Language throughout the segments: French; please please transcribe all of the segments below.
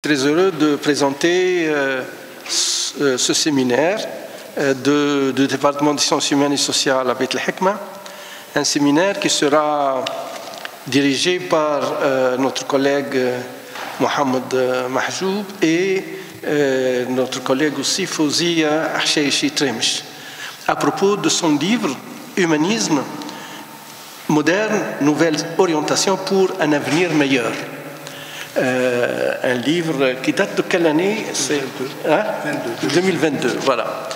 très heureux de présenter ce séminaire du département des sciences humaines et sociales à Beit el-Hikma, un séminaire qui sera dirigé par notre collègue Mohamed Mahjoub et notre collègue aussi Fouzia Hacheichi Tremish, à propos de son livre « Humanisme moderne, nouvelle orientation pour un avenir meilleur ». Un livre qui date de quelle année? 2022, voilà.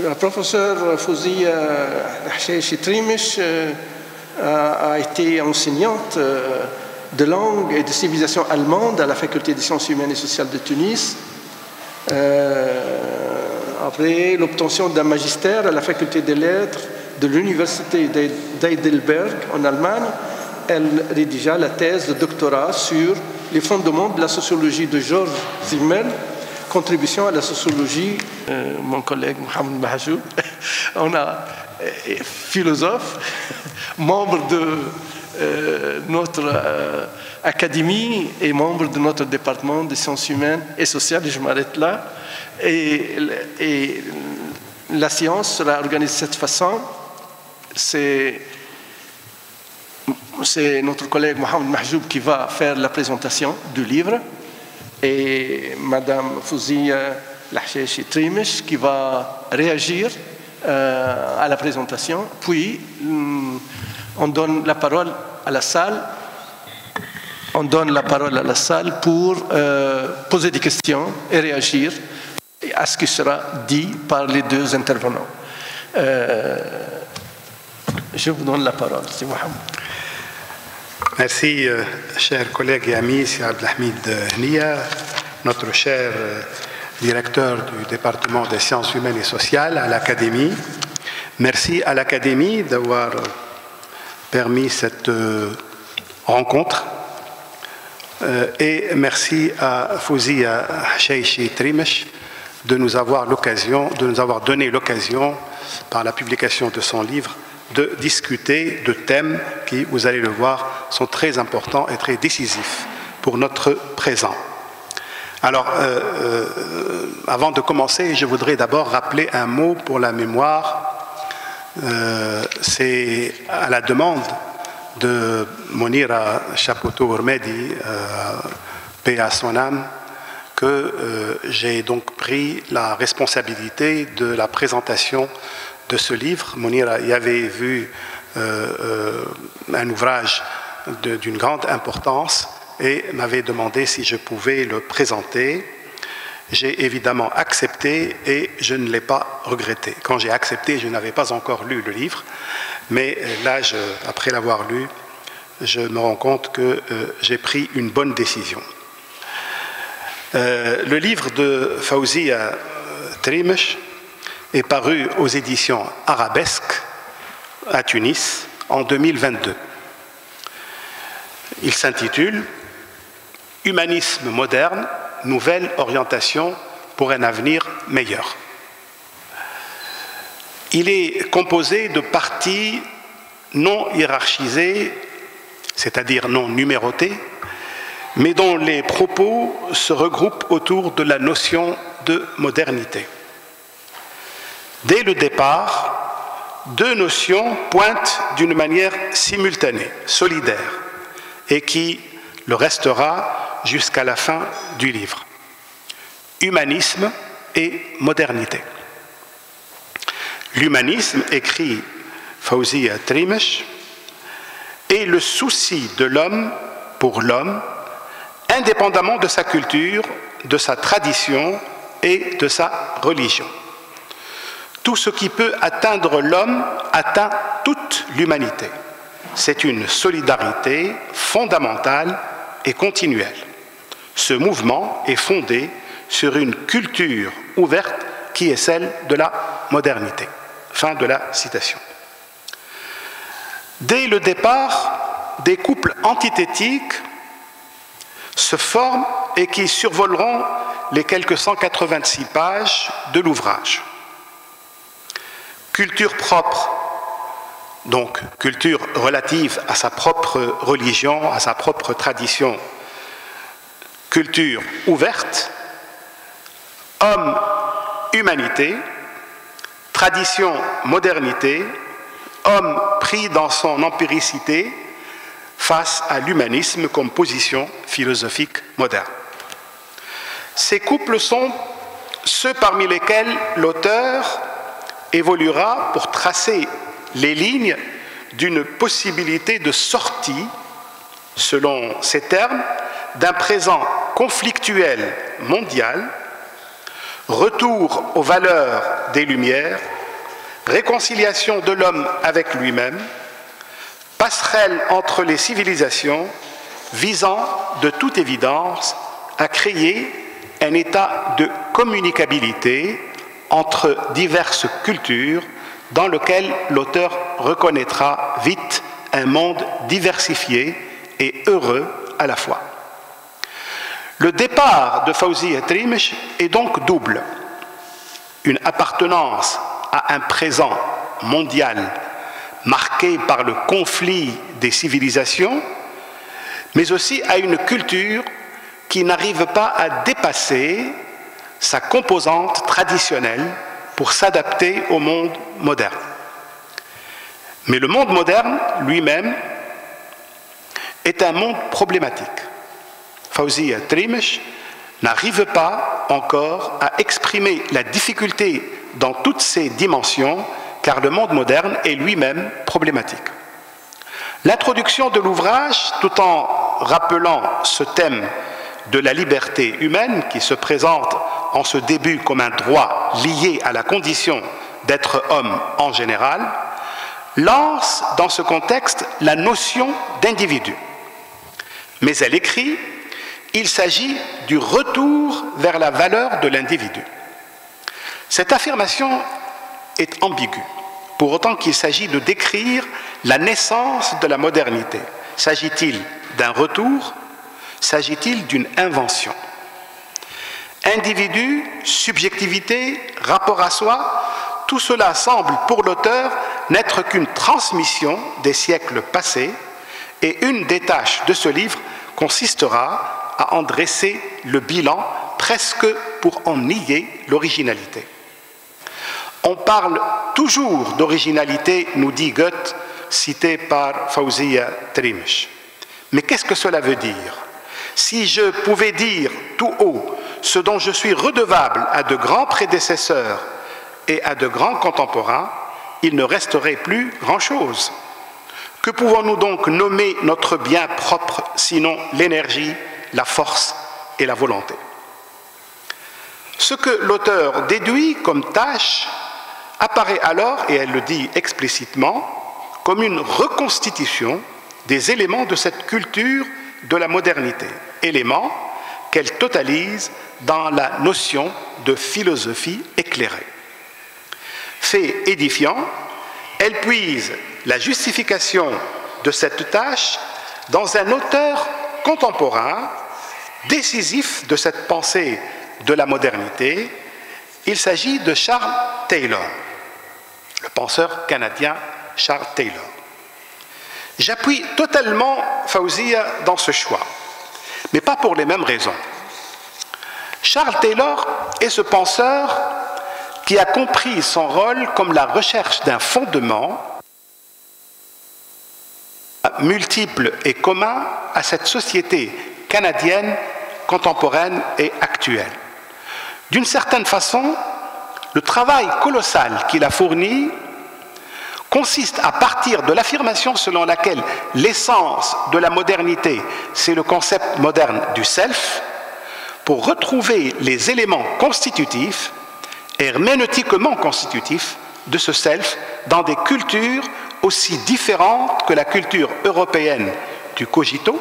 La professeure Fouzia Hacheichi Tremish a été enseignante de langue et de civilisation allemande à la faculté des sciences humaines et sociales de Tunis. Après l'obtention d'un magistère à la faculté des lettres de l'université d'Heidelberg en Allemagne, elle rédigea la thèse de doctorat sur les fondements de la sociologie de Georges Simmel, contribution à la sociologie. Mon collègue Mohamed Mahjoub, on a philosophe, membre de notre académie et membre de notre département des sciences humaines et sociales, et je m'arrête là. Et la science sera organisée de cette façon. C'est notre collègue Mohamed Mahjoub qui va faire la présentation du livre et Madame Fouzia Hacheichi Tremish qui va réagir à la présentation. Puis, on donne la parole à la salle. On donne la parole à la salle pour poser des questions et réagir à ce qui sera dit par les deux intervenants. Je vous donne la parole, c'est Mohamed. Merci, chers collègues et amis, c'est Abdelhamid Nia, notre cher directeur du département des sciences humaines et sociales à l'Académie. Merci à l'Académie d'avoir permis cette rencontre. Et merci à Fouzia Hacheichi Tremish de nous avoir donné l'occasion, par la publication de son livre, de discuter de thèmes qui, vous allez le voir, sont très importants et très décisifs pour notre présent. Alors, avant de commencer, je voudrais d'abord rappeler un mot pour la mémoire. C'est à la demande de Monira Chapoteau-Ourmedi, paix à son âme, que j'ai donc pris la responsabilité de la présentation de ce livre. Monira y avait vu un ouvrage d'une grande importance et m'avait demandé si je pouvais le présenter. J'ai évidemment accepté et je ne l'ai pas regretté. Quand j'ai accepté, je n'avais pas encore lu le livre, mais là, après l'avoir lu, je me rends compte que j'ai pris une bonne décision. Le livre de Fouzia Tremish est paru aux éditions Arabesque à Tunis en 2022. Il s'intitule « Humanisme moderne, nouvelle orientation pour un avenir meilleur ». Il est composé de parties non hiérarchisées, c'est-à-dire non numérotées, mais dont les propos se regroupent autour de la notion de modernité. Dès le départ, deux notions pointent d'une manière simultanée, solidaire, et qui le restera jusqu'à la fin du livre. Humanisme et modernité. L'humanisme, écrit Fouzia Tremish, est le souci de l'homme pour l'homme, indépendamment de sa culture, de sa tradition et de sa religion. Tout ce qui peut atteindre l'homme atteint toute l'humanité. C'est une solidarité fondamentale et continuelle. Ce mouvement est fondé sur une culture ouverte qui est celle de la modernité. Fin de la citation. Dès le départ, des couples antithétiques se forment et qui survoleront les quelques 186 pages de l'ouvrage. Culture propre donc culture relative à sa propre religion, à sa propre tradition, culture ouverte, homme, humanité, tradition, modernité, homme pris dans son empiricité face à l'humanisme comme position philosophique moderne. Ces couples sont ceux parmi lesquels l'auteur évoluera pour tracer les lignes d'une possibilité de sortie, selon ces termes, d'un présent conflictuel mondial, retour aux valeurs des Lumières, réconciliation de l'homme avec lui-même, passerelle entre les civilisations, visant de toute évidence à créer un état de communicabilité entre diverses cultures dans lequel l'auteur reconnaîtra vite un monde diversifié et heureux à la fois. Le départ de Fawzia Trimsh est donc double. Une appartenance à un présent mondial marqué par le conflit des civilisations, mais aussi à une culture qui n'arrive pas à dépasser sa composante traditionnelle pour s'adapter au monde moderne. Mais le monde moderne lui-même est un monde problématique. Fawzia Trimsh n'arrive pas encore à exprimer la difficulté dans toutes ses dimensions, car le monde moderne est lui-même problématique. L'introduction de l'ouvrage, tout en rappelant ce thème de la liberté humaine qui se présente en ce début comme un droit lié à la condition d'être homme en général, lance dans ce contexte la notion d'individu. Mais elle écrit: il s'agit du retour vers la valeur de l'individu. Cette affirmation est ambiguë, pour autant qu'il s'agit de décrire la naissance de la modernité. S'agit-il d'un retour? S'agit-il d'une invention? Individu, subjectivité, rapport à soi, tout cela semble pour l'auteur n'être qu'une transmission des siècles passés, et une des tâches de ce livre consistera à en dresser le bilan, presque pour en nier l'originalité. On parle toujours d'originalité, nous dit Goethe, cité par Fawzia Trimsh. Mais qu'est-ce que cela veut dire? Si je pouvais dire tout haut ce dont je suis redevable à de grands prédécesseurs et à de grands contemporains, il ne resterait plus grand-chose. Que pouvons-nous donc nommer notre bien propre, sinon l'énergie, la force et la volonté? Ce que l'auteur déduit comme tâche apparaît alors, et elle le dit explicitement, comme une reconstitution des éléments de cette culture de la modernité, éléments qu'elle totalise dans la notion de philosophie éclairée. Fait édifiant, elle puise la justification de cette tâche dans un auteur contemporain décisif de cette pensée de la modernité. Il s'agit de Charles Taylor, le penseur canadien Charles Taylor. J'appuie totalement Fawzia dans ce choix, mais pas pour les mêmes raisons. Charles Taylor est ce penseur qui a compris son rôle comme la recherche d'un fondement multiple et commun à cette société canadienne contemporaine et actuelle. D'une certaine façon, le travail colossal qu'il a fourni consiste à partir de l'affirmation selon laquelle l'essence de la modernité, c'est le concept moderne du self, pour retrouver les éléments constitutifs, herméneutiquement constitutifs, de ce self dans des cultures aussi différentes que la culture européenne du cogito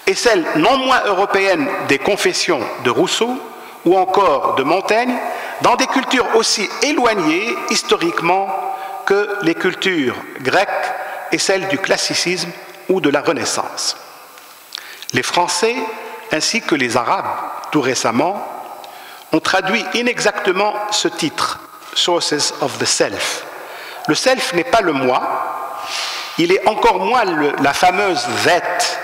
et celle non moins européenne des confessions de Rousseau ou encore de Montaigne, dans des cultures aussi éloignées historiquement que les cultures grecques et celles du classicisme ou de la Renaissance. Les Français, ainsi que les Arabes, tout récemment, ont traduit inexactement ce titre, Sources of the Self. Le self n'est pas le moi, Il est encore moins la fameuse dhat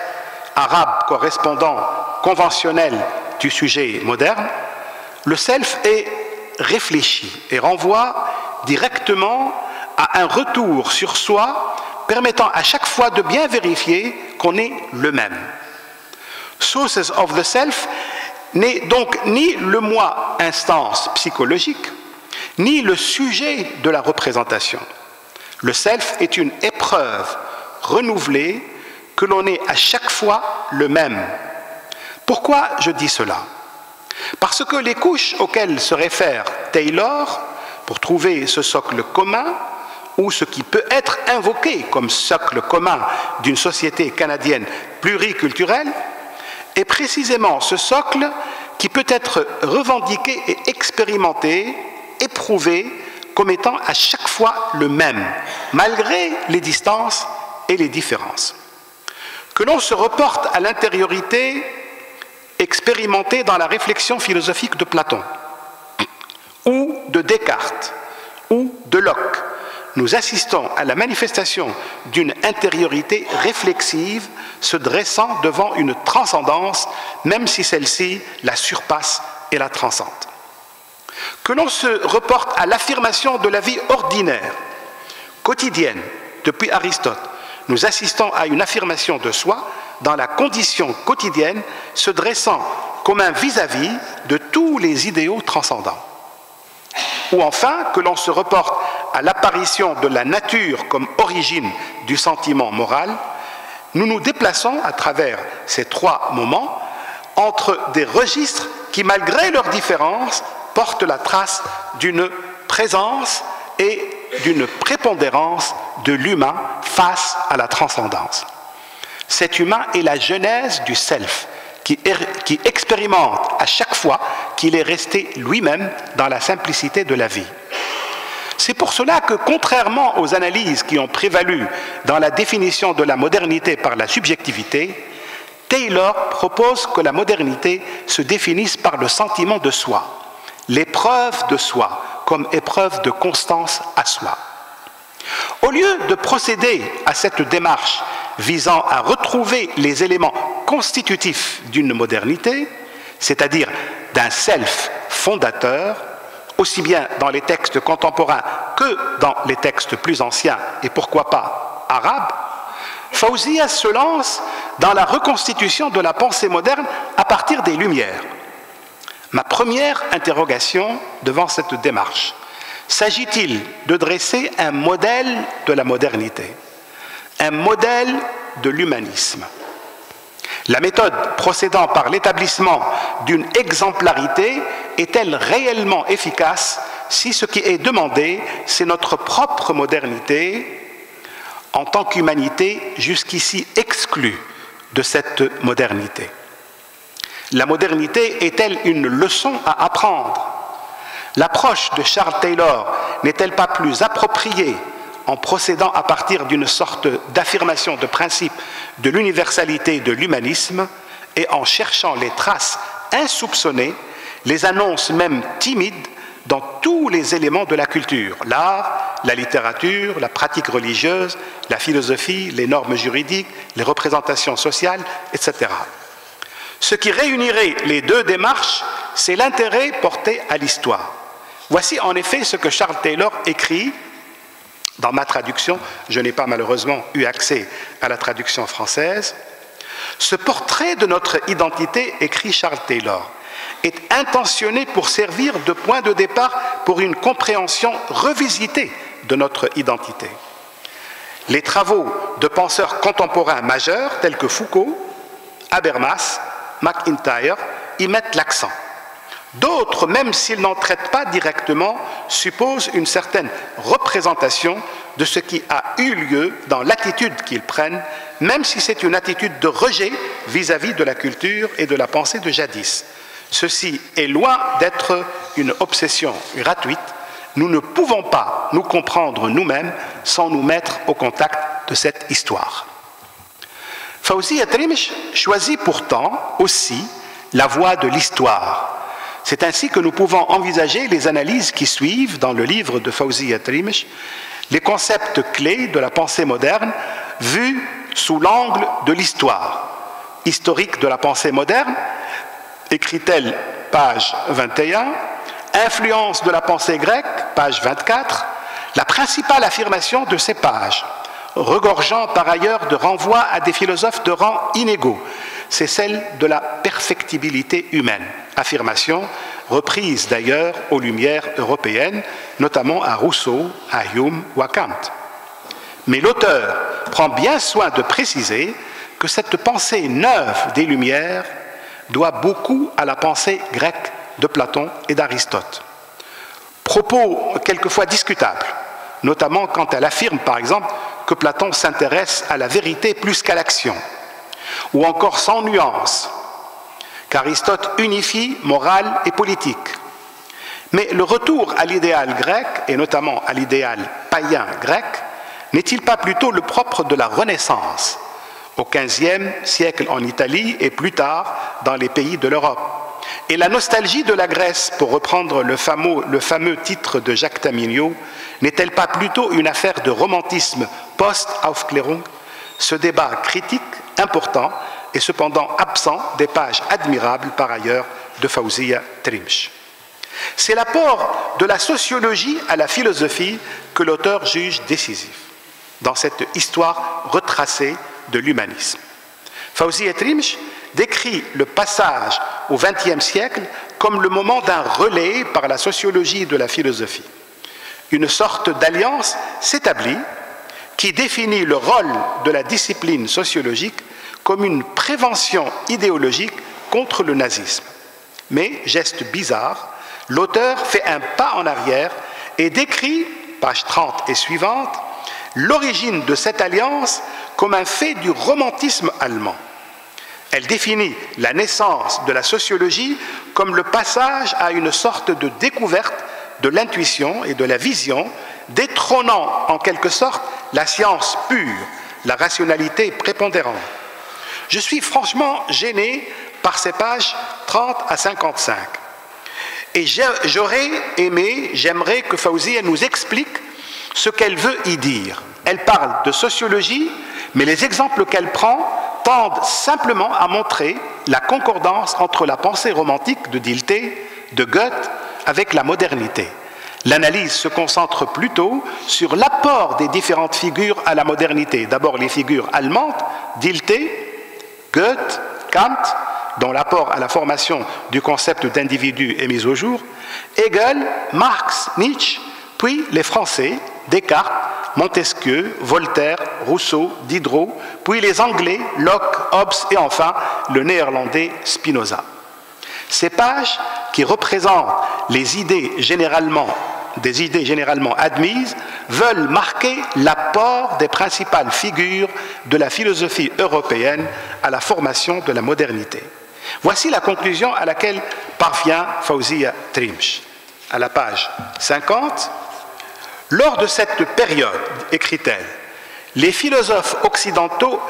arabe correspondant conventionnel du sujet moderne. Le self est réfléchi et renvoie directement à un retour sur soi permettant à chaque fois de bien vérifier qu'on est le même. Sources of the Self n'est donc ni le moi instance psychologique, ni le sujet de la représentation. Le self est une épreuve renouvelée que l'on est à chaque fois le même. Pourquoi je dis cela? Parce que les couches auxquelles se réfère Taylor pour trouver ce socle commun, ou ce qui peut être invoqué comme socle commun d'une société canadienne pluriculturelle, est précisément ce socle qui peut être revendiqué et expérimenté, éprouvé comme étant à chaque fois le même, malgré les distances et les différences. Que l'on se reporte à l'intériorité expérimentée dans la réflexion philosophique de Platon, ou de Descartes, ou de Locke, nous assistons à la manifestation d'une intériorité réflexive se dressant devant une transcendance, même si celle-ci la surpasse et la transcende. Que l'on se reporte à l'affirmation de la vie ordinaire, quotidienne, depuis Aristote, nous assistons à une affirmation de soi dans la condition quotidienne se dressant comme un vis-à-vis de tous les idéaux transcendants. Ou enfin, que l'on se reporte à l'apparition de la nature comme origine du sentiment moral, nous nous déplaçons à travers ces trois moments entre des registres qui, malgré leurs différences, portent la trace d'une présence et d'une prépondérance de l'humain face à la transcendance. Cet humain est la genèse du self, qui expérimente à chaque fois qu'il est resté lui-même dans la simplicité de la vie. C'est pour cela que, contrairement aux analyses qui ont prévalu dans la définition de la modernité par la subjectivité, Taylor propose que la modernité se définisse par le sentiment de soi, l'épreuve de soi comme épreuve de constance à soi. Au lieu de procéder à cette démarche visant à retrouver les éléments constitutifs d'une modernité, c'est-à-dire d'un self fondateur, aussi bien dans les textes contemporains que dans les textes plus anciens et pourquoi pas arabes, Fawzia se lance dans la reconstitution de la pensée moderne à partir des Lumières. Ma première interrogation devant cette démarche, s'agit-il de dresser un modèle de la modernité, un modèle de l'humanisme? La méthode procédant par l'établissement d'une exemplarité est-elle réellement efficace si ce qui est demandé, c'est notre propre modernité en tant qu'humanité jusqu'ici exclue de cette modernité? La modernité est-elle une leçon à apprendre? L'approche de Charles Taylor n'est-elle pas plus appropriée en procédant à partir d'une sorte d'affirmation de principe de l'universalité de l'humanisme et en cherchant les traces insoupçonnées, les annonces même timides dans tous les éléments de la culture, l'art, la littérature, la pratique religieuse, la philosophie, les normes juridiques, les représentations sociales, etc. Ce qui réunirait les deux démarches, c'est l'intérêt porté à l'histoire. Voici en effet ce que Charles Taylor écrit dans ma traduction. Je n'ai pas malheureusement eu accès à la traduction française. Ce portrait de notre identité, écrit Charles Taylor, est intentionné pour servir de point de départ pour une compréhension revisitée de notre identité. Les travaux de penseurs contemporains majeurs tels que Foucault, Habermas, MacIntyre y mettent l'accent. D'autres, même s'ils n'en traitent pas directement, supposent une certaine représentation de ce qui a eu lieu dans l'attitude qu'ils prennent, même si c'est une attitude de rejet vis-à-vis de la culture et de la pensée de jadis. Ceci est loin d'être une obsession gratuite. Nous ne pouvons pas nous comprendre nous-mêmes sans nous mettre au contact de cette histoire. Fawzia Trimsh choisit pourtant aussi la voie de l'histoire. C'est ainsi que nous pouvons envisager les analyses qui suivent dans le livre de Fawzia Trimsh, les concepts clés de la pensée moderne vus sous l'angle de l'histoire. Historique de la pensée moderne, écrit-elle, page 21, influence de la pensée grecque, page 24, la principale affirmation de ces pages, regorgeant par ailleurs de renvois à des philosophes de rang inégaux, c'est celle de la perfectibilité humaine, affirmation reprise d'ailleurs aux Lumières européennes, notamment à Rousseau, à Hume ou à Kant. Mais l'auteur prend bien soin de préciser que cette pensée neuve des Lumières doit beaucoup à la pensée grecque de Platon et d'Aristote. Propos quelquefois discutables, notamment quand elle affirme par exemple que Platon s'intéresse à la vérité plus qu'à l'action, ou encore sans nuance, qu'Aristote unifie morale et politique. Mais le retour à l'idéal grec, et notamment à l'idéal païen grec, n'est-il pas plutôt le propre de la Renaissance, au XVe siècle en Italie et plus tard dans les pays de l'Europe? Et la nostalgie de la Grèce, pour reprendre le fameux titre de Jacques Taminiau, n'est-elle pas plutôt une affaire de romantisme post-Aufklärung? Ce débat critique, important, est cependant absent des pages admirables par ailleurs de Fawzia Trimsh. C'est l'apport de la sociologie à la philosophie que l'auteur juge décisif dans cette histoire retracée de l'humanisme. Fawzia Trimsh décrit le passage au XXe siècle comme le moment d'un relais par la sociologie de la philosophie. Une sorte d'alliance s'établit qui définit le rôle de la discipline sociologique comme une prévention idéologique contre le nazisme. Mais, geste bizarre, l'auteur fait un pas en arrière et décrit, page 30 et suivante, l'origine de cette alliance comme un fait du romantisme allemand. Elle définit la naissance de la sociologie comme le passage à une sorte de découverte de l'intuition et de la vision, détrônant en quelque sorte la science pure, la rationalité prépondérante. Je suis franchement gêné par ces pages 30 à 55. Et j'aimerais que Fawzia nous explique ce qu'elle veut y dire. Elle parle de sociologie, mais les exemples qu'elle prend tendent simplement à montrer la concordance entre la pensée romantique de Dilthey, de Goethe, avec la modernité. L'analyse se concentre plutôt sur l'apport des différentes figures à la modernité. D'abord les figures allemandes, Dilthey, Goethe, Kant, dont l'apport à la formation du concept d'individu est mis au jour, Hegel, Marx, Nietzsche, puis les Français, Descartes, Montesquieu, Voltaire, Rousseau, Diderot, puis les Anglais, Locke, Hobbes et enfin le Néerlandais Spinoza. Ces pages, qui représentent des idées généralement admises, veulent marquer l'apport des principales figures de la philosophie européenne à la formation de la modernité. Voici la conclusion à laquelle parvient Fawzia Trimsh. À la page 50, lors de cette période, écrit-elle, les philosophes occidentaux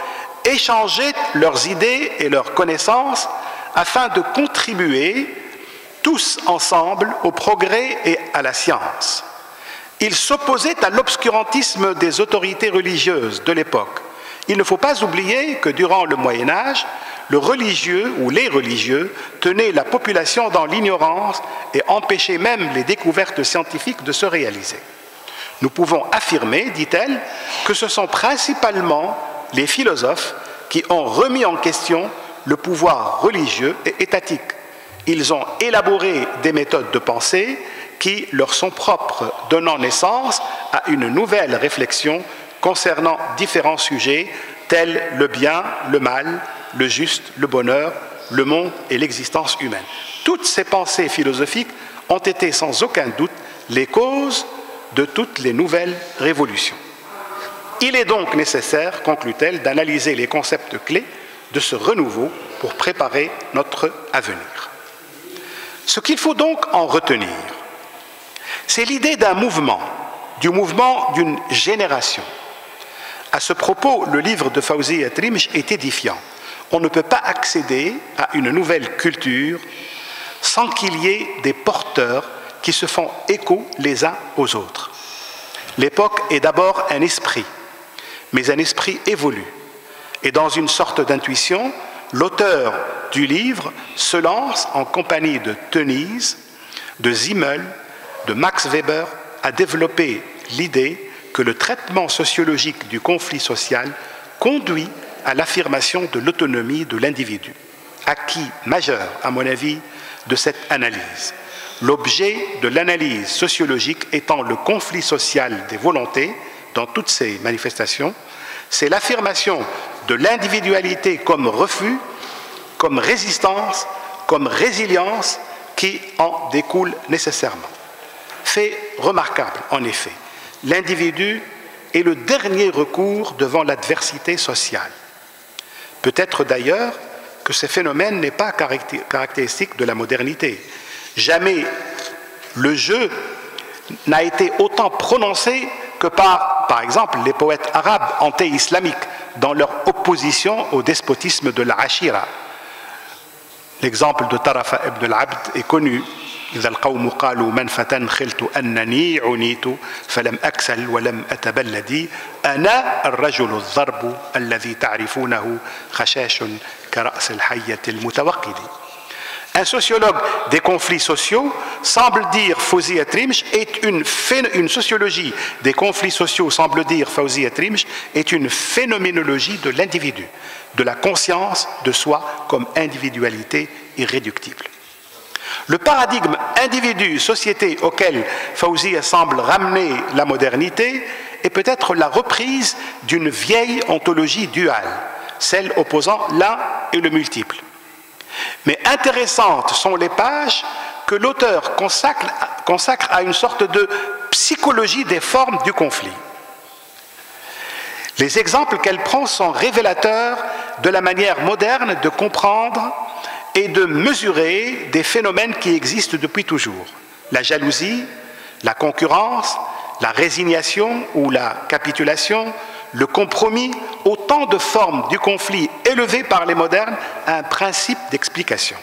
échangeaient leurs idées et leurs connaissances afin de contribuer tous ensemble au progrès et à la science. Ils s'opposaient à l'obscurantisme des autorités religieuses de l'époque. Il ne faut pas oublier que durant le Moyen-Âge, le religieux ou les religieux tenaient la population dans l'ignorance et empêchaient même les découvertes scientifiques de se réaliser. Nous pouvons affirmer, dit-elle, que ce sont principalement les philosophes qui ont remis en question le pouvoir religieux et étatique. Ils ont élaboré des méthodes de pensée qui leur sont propres, donnant naissance à une nouvelle réflexion concernant différents sujets tels le bien, le mal, le juste, le bonheur, le monde et l'existence humaine. Toutes ces pensées philosophiques ont été sans aucun doute les causes de toutes les nouvelles révolutions. Il est donc nécessaire, conclut-elle, d'analyser les concepts clés de ce renouveau pour préparer notre avenir. Ce qu'il faut donc en retenir, c'est l'idée d'un mouvement, du mouvement d'une génération. À ce propos, le livre de Fawzia Trimsh est édifiant. On ne peut pas accéder à une nouvelle culture sans qu'il y ait des porteurs qui se font écho les uns aux autres. L'époque est d'abord un esprit, mais un esprit évolue. Et dans une sorte d'intuition, l'auteur du livre se lance en compagnie de Tönnies, de Simmel, de Max Weber à développer l'idée que le traitement sociologique du conflit social conduit à l'affirmation de l'autonomie de l'individu. Acquis majeur, à mon avis, de cette analyse. L'objet de l'analyse sociologique étant le conflit social des volontés dans toutes ses manifestations, c'est l'affirmation de l'individualité comme refus, comme résistance, comme résilience qui en découle nécessairement. Fait remarquable, en effet, l'individu est le dernier recours devant l'adversité sociale. Peut-être d'ailleurs que ce phénomène n'est pas caractéristique de la modernité. Jamais le jeu n'a été autant prononcé que par exemple, les poètes arabes anti-islamiques dans leur opposition au despotisme de l'Ashira. L'exemple de Tarafa ibn al-Abd est connu. إذا القوم قالوا منفة خلت أنني عنيت فلم أكسل ولم أتبلدي أنا الرجل الضرب الذي تعرفونه خشاش كرأس الحية المتوقد. Un sociologue des conflits sociaux semble dire, Fawzi Atrimsh, une sociologie des conflits sociaux, semble dire, Fawzi Atrimsh, est une phénoménologie de l'individu, de la conscience de soi comme individualité irréductible. Le paradigme individu-société auquel Fawzi semble ramener la modernité est peut-être la reprise d'une vieille ontologie duale, celle opposant l'un et le multiple. Mais intéressantes sont les pages que l'auteur consacre à une sorte de psychologie des formes du conflit. Les exemples qu'elle prend sont révélateurs de la manière moderne de comprendre et de mesurer des phénomènes qui existent depuis toujours. La jalousie, la concurrence, la résignation ou la capitulation, le compromis, autant de formes du conflit élevées par les modernes à un principe d'explication.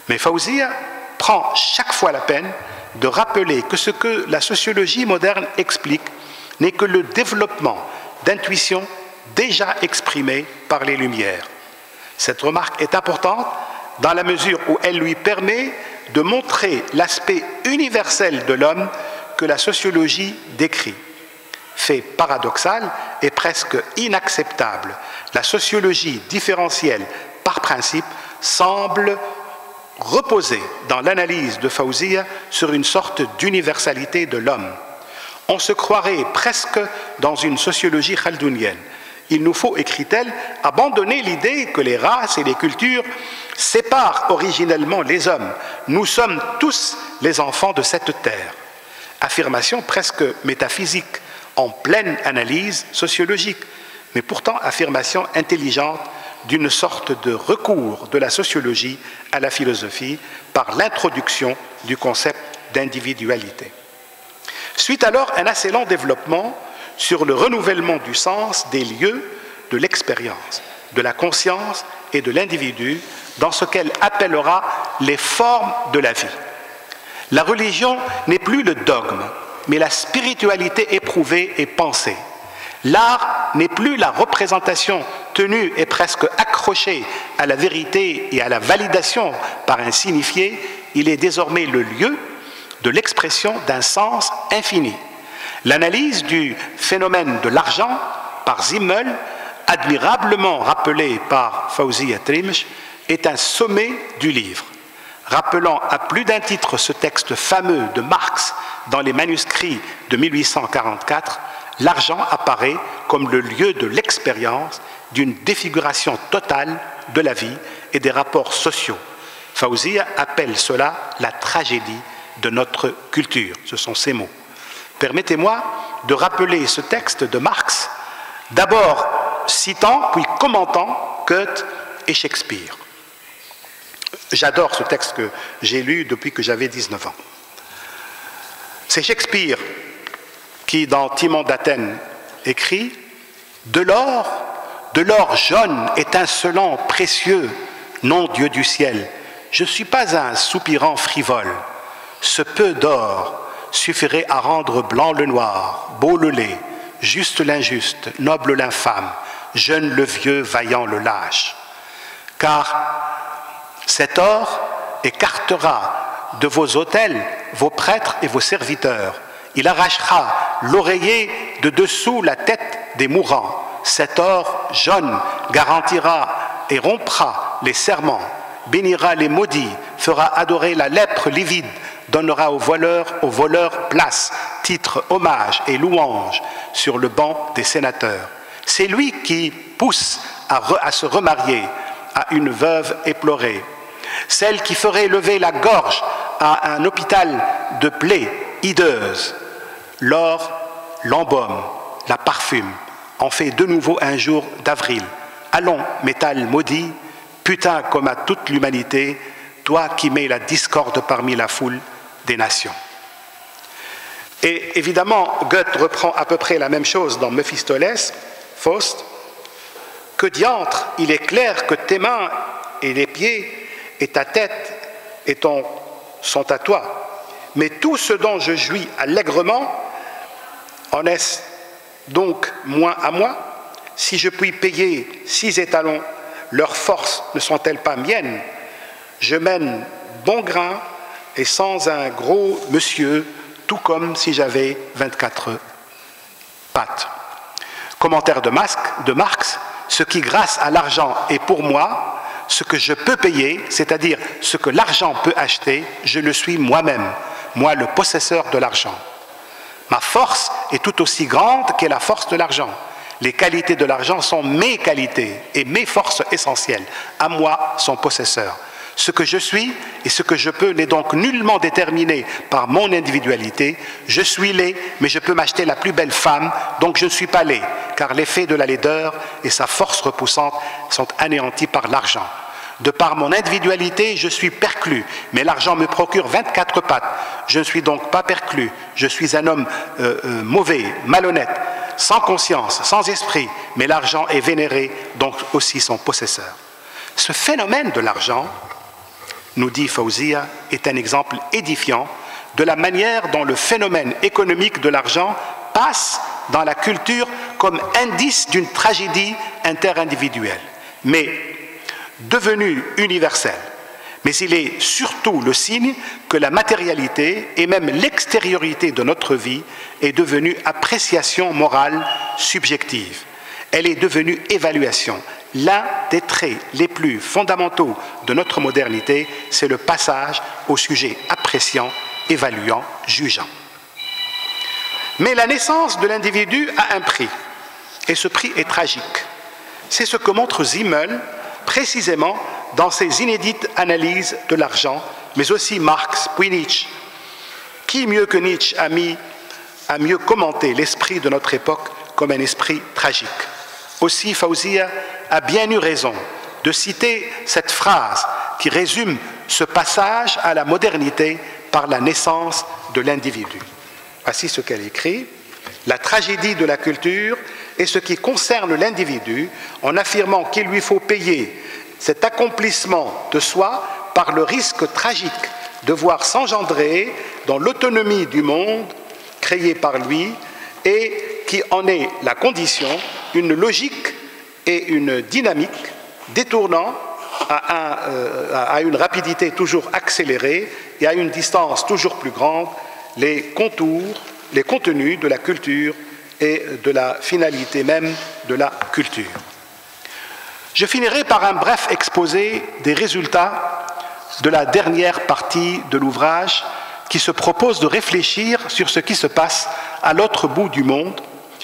Mais Fawzia prend chaque fois la peine de rappeler que ce que la sociologie moderne explique n'est que le développement d'intuitions déjà exprimées par les Lumières. Cette remarque est importante dans la mesure où elle lui permet de montrer l'aspect universel de l'homme que la sociologie décrit. Fait paradoxal et presque inacceptable, la sociologie différentielle par principe semble reposer dans l'analyse de Fawzia sur une sorte d'universalité de l'homme. On se croirait presque dans une sociologie chaldounienne. Il nous faut, écrit-elle, abandonner l'idée que les races et les cultures séparent originellement les hommes. Nous sommes tous les enfants de cette terre. Affirmation presque métaphysique, en pleine analyse sociologique, mais pourtant affirmation intelligente d'une sorte de recours de la sociologie à la philosophie par l'introduction du concept d'individualité. Suite alors un assez lent développement sur le renouvellement du sens des lieux de l'expérience, de la conscience et de l'individu dans ce qu'elle appellera les formes de la vie. La religion n'est plus le dogme, mais la spiritualité éprouvée et pensée. L'art n'est plus la représentation tenue et presque accrochée à la vérité et à la validation par un signifié, il est désormais le lieu de l'expression d'un sens infini. L'analyse du phénomène de l'argent par Simmel, admirablement rappelée par Fawzi Atrimsh, est un sommet du livre. Rappelant à plus d'un titre ce texte fameux de Marx dans les manuscrits de 1844, l'argent apparaît comme le lieu de l'expérience d'une défiguration totale de la vie et des rapports sociaux. Fawzi appelle cela la tragédie de notre culture. Ce sont ces mots. Permettez-moi de rappeler ce texte de Marx, d'abord citant puis commentant Goethe et Shakespeare. J'adore ce texte que j'ai lu depuis que j'avais 19 ans. C'est Shakespeare qui, dans Timon d'Athènes, écrit « De l'or jaune, étincelant, précieux, non Dieu du ciel, je ne suis pas un soupirant frivole. Ce peu d'or, suffirait à rendre blanc le noir, beau le laid, juste l'injuste, noble l'infâme, jeune le vieux, vaillant le lâche. Car cet or écartera de vos autels vos prêtres et vos serviteurs. Il arrachera l'oreiller de dessous la tête des mourants. Cet or jaune garantira et rompra les serments, bénira les maudits, fera adorer la lèpre livide, donnera aux voleurs place, titre, hommage et louange sur le banc des sénateurs. C'est lui qui pousse à se remarier à une veuve éplorée, celle qui ferait lever la gorge à un hôpital de plaies hideuses. L'or l'embaume, la parfume, en fait de nouveau un jour d'avril. Allons, métal maudit, putain comme à toute l'humanité, toi qui mets la discorde parmi la foule des nations. Et évidemment, Goethe reprend à peu près la même chose dans Méphistophélès, Faust. Que diantre, il est clair que tes mains et les pieds et ta tête sont à toi. Mais tout ce dont je jouis allègrement, en est-ce donc moins à moi? Si je puis payer 6 étalons, leurs forces ne sont-elles pas miennes? Je mène bon grain et sans un gros monsieur, tout comme si j'avais 24 pattes. Commentaire de Marx, ce qui grâce à l'argent est pour moi, ce que je peux payer, c'est-à-dire ce que l'argent peut acheter, je le suis moi-même, moi le possesseur de l'argent. Ma force est tout aussi grande qu'est la force de l'argent. Les qualités de l'argent sont mes qualités et mes forces essentielles, à moi son possesseur. Ce que je suis et ce que je peux n'est donc nullement déterminé par mon individualité. Je suis laid, mais je peux m'acheter la plus belle femme, donc je ne suis pas laid, car l'effet de la laideur et sa force repoussante sont anéantis par l'argent. De par mon individualité, je suis perclus, mais l'argent me procure 24 pattes. Je ne suis donc pas perclus, je suis un homme mauvais, malhonnête, sans conscience, sans esprit, mais l'argent est vénéré, donc aussi son possesseur. Ce phénomène de l'argent, nous dit Fawzia, est un exemple édifiant de la manière dont le phénomène économique de l'argent passe dans la culture comme indice d'une tragédie interindividuelle, mais devenue universelle. Mais il est surtout le signe que la matérialité et même l'extériorité de notre vie est devenue appréciation morale subjective. Elle est devenue évaluation. L'un des traits les plus fondamentaux de notre modernité, c'est le passage au sujet appréciant, évaluant, jugeant. Mais la naissance de l'individu a un prix, et ce prix est tragique. C'est ce que montre Simmel précisément dans ses inédites analyses de l'argent, mais aussi Marx, puis Nietzsche. Qui mieux que Nietzsche a mieux commenté l'esprit de notre époque comme un esprit tragique? Aussi, Fawzia a bien eu raison de citer cette phrase qui résume ce passage à la modernité par la naissance de l'individu. Voici ce qu'elle écrit. La tragédie de la culture est ce qui concerne l'individu en affirmant qu'il lui faut payer cet accomplissement de soi par le risque tragique de voir s'engendrer dans l'autonomie du monde créé par lui et qui en est la condition, une logique et une dynamique détournant à une rapidité toujours accélérée et à une distance toujours plus grande les contours, les contenus de la culture et de la finalité même de la culture. Je finirai par un bref exposé des résultats de la dernière partie de l'ouvrage qui se propose de réfléchir sur ce qui se passe à l'autre bout du monde.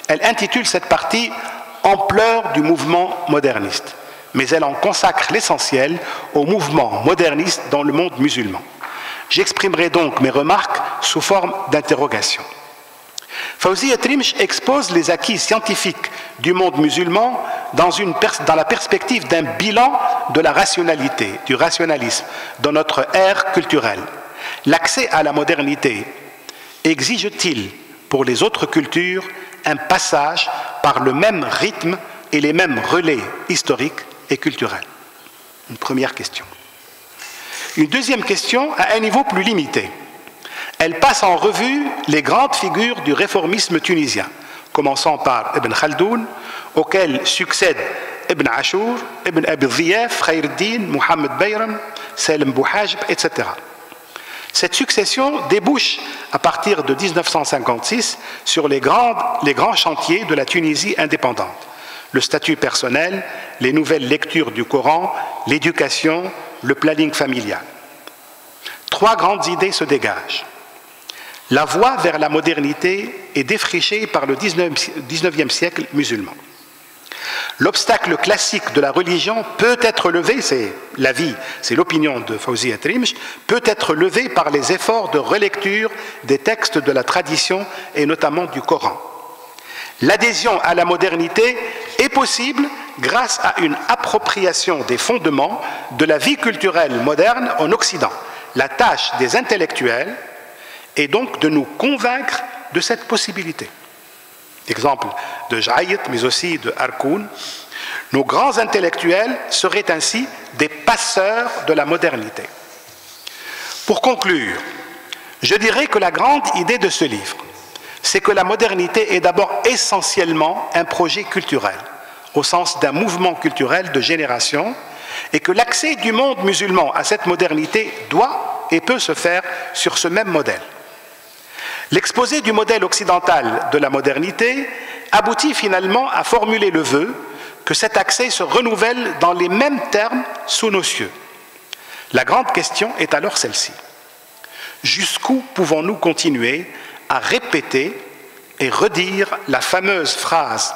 Elle intitule cette partie « Ampleur du mouvement moderniste », mais elle en consacre l'essentiel au mouvement moderniste dans le monde musulman. J'exprimerai donc mes remarques sous forme d'interrogation. Fawzia Trimch expose les acquis scientifiques du monde musulman dans la perspective d'un bilan de la rationalité, du rationalisme, dans notre ère culturelle. L'accès à la modernité exige-t-il pour les autres cultures un passage par le même rythme et les mêmes relais historiques et culturels? Une première question. Une deuxième question à un niveau plus limité. Elle passe en revue les grandes figures du réformisme tunisien, commençant par Ibn Khaldoun, auquel succèdent Ibn Ashur, Ibn Abi Dhiyaf, Khayruddin, Mohamed Bayram, Salim Bouhajb, etc. Cette succession débouche à partir de 1956 sur les grands chantiers de la Tunisie indépendante: le statut personnel, les nouvelles lectures du Coran, l'éducation, le planning familial. Trois grandes idées se dégagent. La voie vers la modernité est défrichée par le 19e siècle musulman. L'obstacle classique de la religion peut être levé, c'est l'avis, c'est l'opinion de Fawzi Atrimj, peut être levé par les efforts de relecture des textes de la tradition et notamment du Coran. L'adhésion à la modernité est possible grâce à une appropriation des fondements de la vie culturelle moderne en Occident. La tâche des intellectuels est donc de nous convaincre de cette possibilité. Exemple de Jaït, mais aussi de Harkoun. Nos grands intellectuels seraient ainsi des passeurs de la modernité. Pour conclure, je dirais que la grande idée de ce livre, c'est que la modernité est d'abord essentiellement un projet culturel, au sens d'un mouvement culturel de génération, et que l'accès du monde musulman à cette modernité doit et peut se faire sur ce même modèle. L'exposé du modèle occidental de la modernité aboutit finalement à formuler le vœu que cet accès se renouvelle dans les mêmes termes sous nos cieux. La grande question est alors celle-ci. Jusqu'où pouvons-nous continuer à répéter et redire la fameuse phrase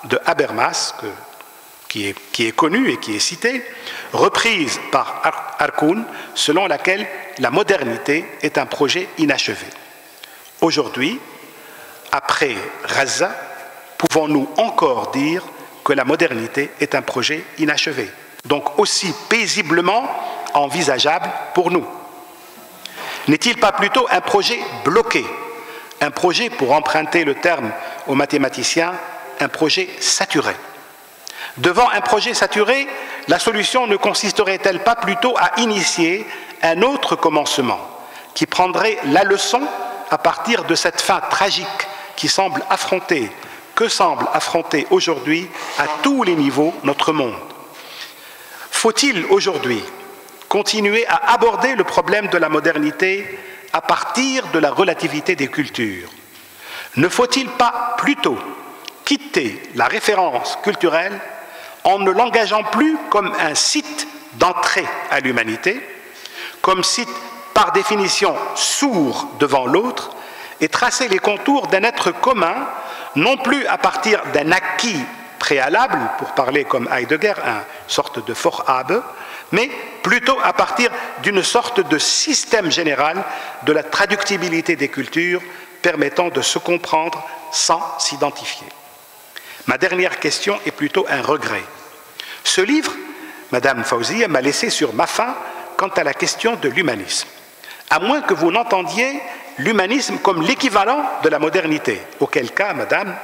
de Habermas, qui est connue et qui est citée, reprise par Harkoun, selon laquelle la modernité est un projet inachevé. Aujourd'hui, après Raza, pouvons-nous encore dire que la modernité est un projet inachevé, donc aussi paisiblement envisageable pour nous? N'est-il pas plutôt un projet bloqué, un projet, pour emprunter le terme aux mathématiciens, un projet saturé? Devant un projet saturé, la solution ne consisterait-elle pas plutôt à initier un autre commencement qui prendrait la leçon à partir de cette fin tragique que semble affronter aujourd'hui à tous les niveaux notre monde? Faut-il aujourd'hui continuer à aborder le problème de la modernité à partir de la relativité des cultures? Ne faut-il pas plutôt quitter la référence culturelle en ne l'engageant plus comme un site d'entrée à l'humanité, comme site par définition sourd devant l'autre, et tracer les contours d'un être commun, non plus à partir d'un acquis préalable, pour parler comme Heidegger, une sorte de Vorhabe, mais plutôt à partir d'une sorte de système général de la traductibilité des cultures permettant de se comprendre sans s'identifier. Ma dernière question est plutôt un regret. Ce livre, Madame Fawzi, m'a laissé sur ma faim quant à la question de l'humanisme. À moins que vous n'entendiez l'humanisme comme l'équivalent de la modernité, auquel cas, Madame,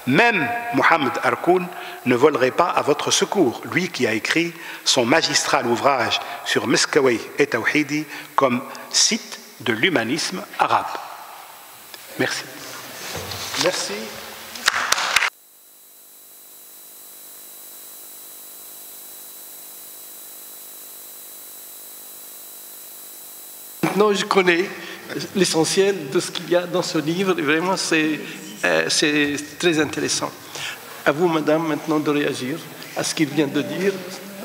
même Mohamed Harkoun ne volerait pas à votre secours, lui qui a écrit son magistral ouvrage sur Miskawi et Tawhidi comme site de l'humanisme arabe. Merci. Merci. Maintenant, je connais l'essentiel de ce qu'il y a dans ce livre. Et vraiment, c'est très intéressant. À vous, Madame, maintenant de réagir à ce qu'il vient de dire,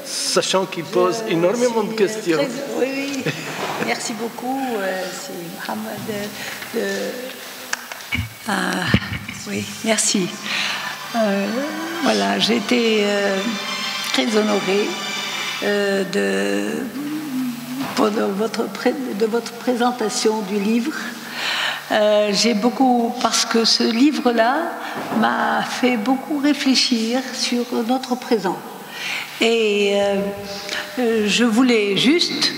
sachant qu'il pose énormément de questions. Oui. Merci beaucoup. C'est Mohamed. Oui, merci. Voilà, j'ai été très honorée de votre présentation du livre. J'ai beaucoup, parce que ce livre-là m'a fait beaucoup réfléchir sur notre présent. Et je voulais juste,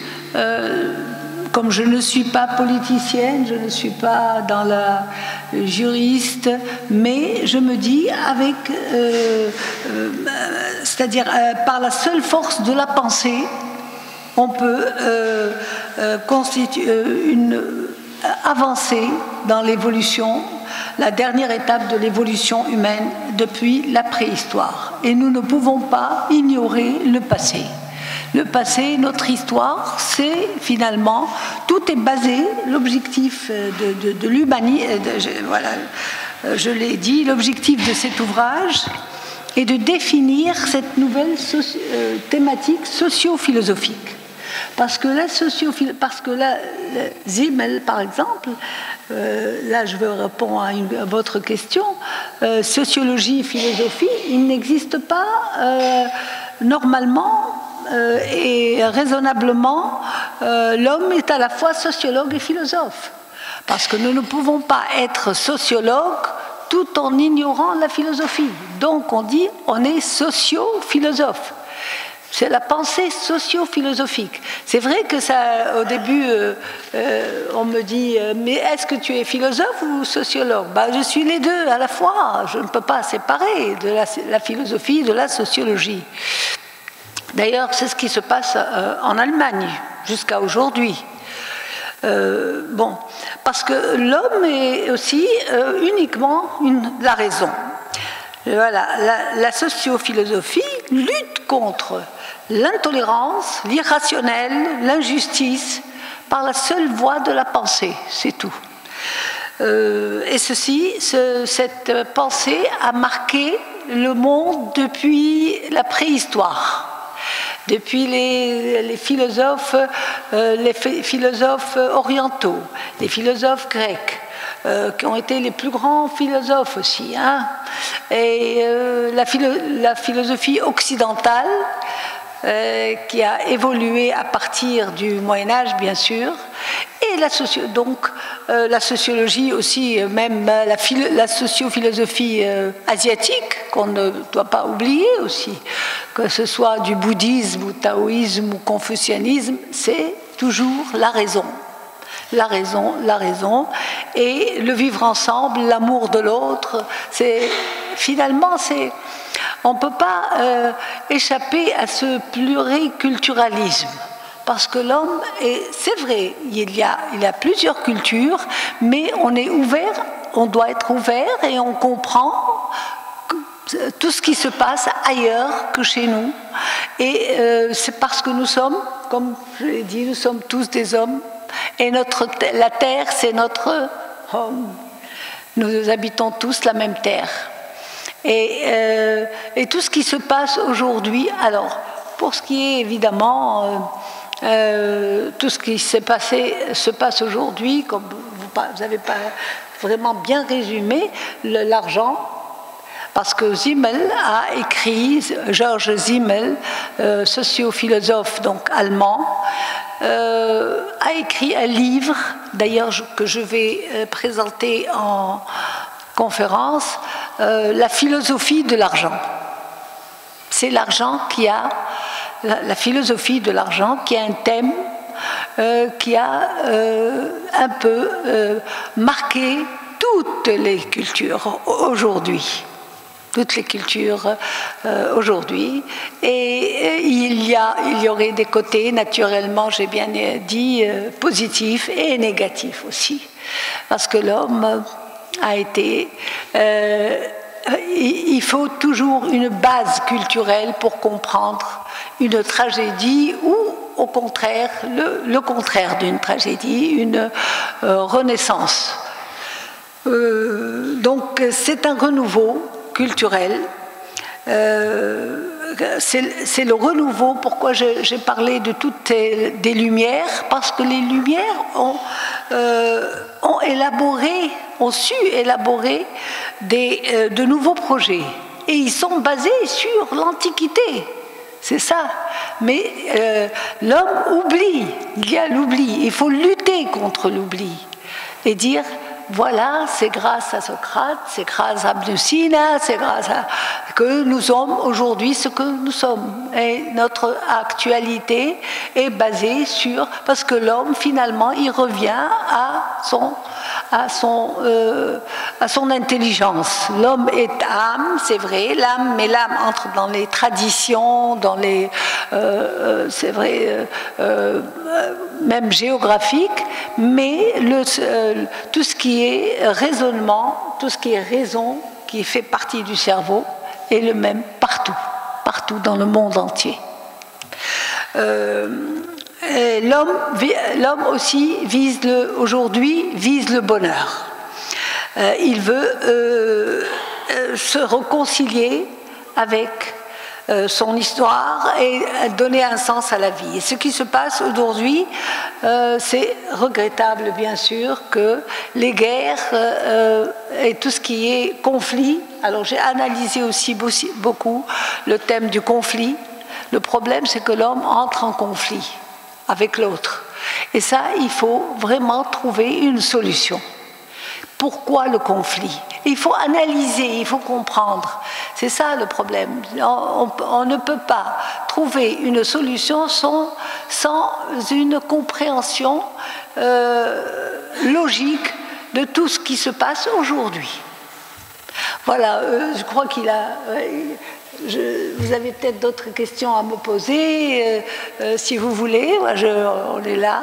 comme je ne suis pas politicienne, je ne suis pas dans la juriste, mais je me dis avec, c'est-à-dire par la seule force de la pensée, on peut constituer avancée dans l'évolution, la dernière étape de l'évolution humaine depuis la préhistoire. Et nous ne pouvons pas ignorer le passé. Le passé, notre histoire, c'est finalement, tout est basé, l'objectif de l'humanité, voilà, je l'ai dit, l'objectif de cet ouvrage est de définir cette nouvelle thématique socio-philosophique. Parce que Simmel, par exemple, là je veux répondre à votre question, sociologie et philosophie, il n'existe pas normalement et raisonnablement, l'homme est à la fois sociologue et philosophe. Parce que nous ne pouvons pas être sociologue tout en ignorant la philosophie. Donc on dit on est socio-philosophe. C'est la pensée socio-philosophique. C'est vrai que ça, au début, on me dit mais est-ce que tu es philosophe ou sociologue? Je suis les deux à la fois. Je ne peux pas séparer de la philosophie de la sociologie. D'ailleurs, c'est ce qui se passe en Allemagne jusqu'à aujourd'hui. Parce que l'homme est aussi uniquement la raison. Voilà, la sociophilosophie lutte contre l'intolérance, l'irrationnel, l'injustice par la seule voie de la pensée, c'est tout. Et cette pensée a marqué le monde depuis la préhistoire. Depuis les philosophes orientaux, les philosophes grecs, qui ont été les plus grands philosophes aussi, hein. Et la philosophie occidentale, qui a évolué à partir du Moyen-Âge, bien sûr, et la sociologie aussi, même la sociophilosophie asiatique, qu'on ne doit pas oublier aussi, que ce soit du bouddhisme, ou taoïsme, ou confucianisme, c'est toujours la raison. La raison, et le vivre ensemble, l'amour de l'autre, on ne peut pas échapper à ce pluriculturalisme. Parce que l'homme, c'est vrai, il y a plusieurs cultures, mais on est ouvert, on doit être ouvert et on comprend tout ce qui se passe ailleurs que chez nous. Et c'est parce que nous sommes, comme je l'ai dit, nous sommes tous des hommes. Et la terre, c'est notre home. Nous habitons tous la même terre. Et tout ce qui se passe aujourd'hui, alors, pour ce qui est évidemment, tout ce qui se passe aujourd'hui, comme vous n'avez pas vraiment bien résumé, l'argent, parce que Simmel a écrit, Georges Simmel, sociophilosophe donc allemand, a écrit un livre, d'ailleurs que je vais présenter en conférence, La philosophie de l'argent. C'est l'argent qui a, la philosophie de l'argent qui a un thème qui a un peu marqué toutes les cultures aujourd'hui. Toutes les cultures aujourd'hui. Et il y aurait des côtés, naturellement, j'ai bien dit, positifs et négatifs aussi. Parce que l'homme a été... il faut toujours une base culturelle pour comprendre une tragédie ou, au contraire, le contraire d'une tragédie, une renaissance. Donc, c'est un renouveau culturel. C'est le renouveau. Pourquoi j'ai parlé de toutes des lumières? Parce que les lumières ont su élaborer de nouveaux projets. Et ils sont basés sur l'Antiquité. C'est ça. Mais l'homme oublie. Il y a l'oubli. Il faut lutter contre l'oubli. Et dire... Voilà, c'est grâce à Socrate, c'est grâce à Ibn Sina, c'est grâce à que nous sommes aujourd'hui ce que nous sommes. Et notre actualité est basée sur... Parce que l'homme, finalement, il revient à à son intelligence. L'homme est âme, c'est vrai, l'âme, mais l'âme entre dans les traditions, dans les, c'est vrai, même géographiques, mais tout ce qui est raisonnement, tout ce qui est raison, qui fait partie du cerveau, est le même partout dans le monde entier. L'homme aussi aujourd'hui vise le bonheur. Il veut se réconcilier avec son histoire et donner un sens à la vie. Et ce qui se passe aujourd'hui, c'est regrettable bien sûr que les guerres et tout ce qui est conflit. Alors j'ai analysé aussi beaucoup le thème du conflit. Le problème, c'est que l'homme entre en conflit avec l'autre. Et ça, il faut vraiment trouver une solution. Pourquoi le conflit? Il faut analyser, il faut comprendre. C'est ça le problème. On ne peut pas trouver une solution sans une compréhension logique de tout ce qui se passe aujourd'hui. Voilà, je crois qu'il a... vous avez peut-être d'autres questions à me poser, si vous voulez. On est là.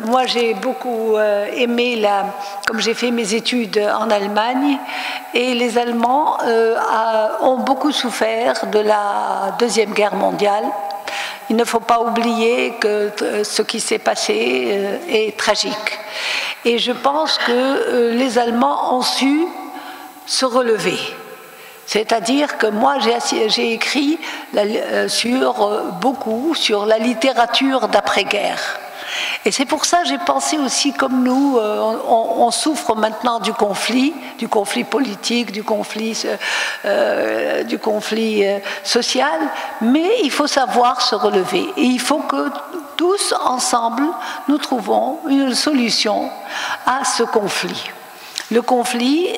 Moi, j'ai beaucoup aimé, comme j'ai fait mes études en Allemagne, et les Allemands ont beaucoup souffert de la Deuxième Guerre mondiale. Il ne faut pas oublier que ce qui s'est passé est tragique. Et je pense que les Allemands ont su se relever. C'est-à-dire que moi, j'ai écrit sur la littérature d'après-guerre. Et c'est pour ça que j'ai pensé aussi, comme nous, on souffre maintenant du conflit politique, du conflit social, mais il faut savoir se relever. Et il faut que tous, ensemble, nous trouvons une solution à ce conflit. Le conflit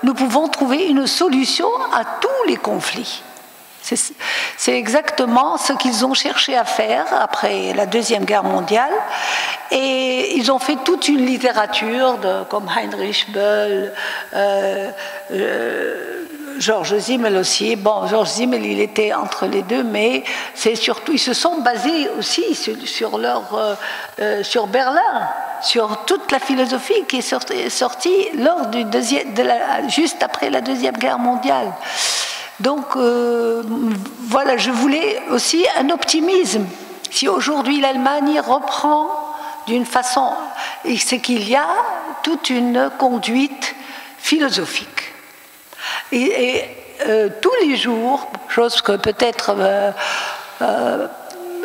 nous pouvons trouver une solution à tous les conflits. C'est exactement ce qu'ils ont cherché à faire après la Deuxième Guerre mondiale. Et ils ont fait toute une littérature comme Heinrich Böll, Georges Simmel aussi. Bon, Georges Simmel, il était entre les deux, mais c'est surtout, ils se sont basés aussi sur Berlin, sur toute la philosophie qui est sortie lors juste après la Deuxième Guerre mondiale. Donc, voilà, je voulais aussi un optimisme. Si aujourd'hui l'Allemagne reprend d'une façon, c'est qu'il y a toute une conduite philosophique. Et tous les jours, chose que peut-être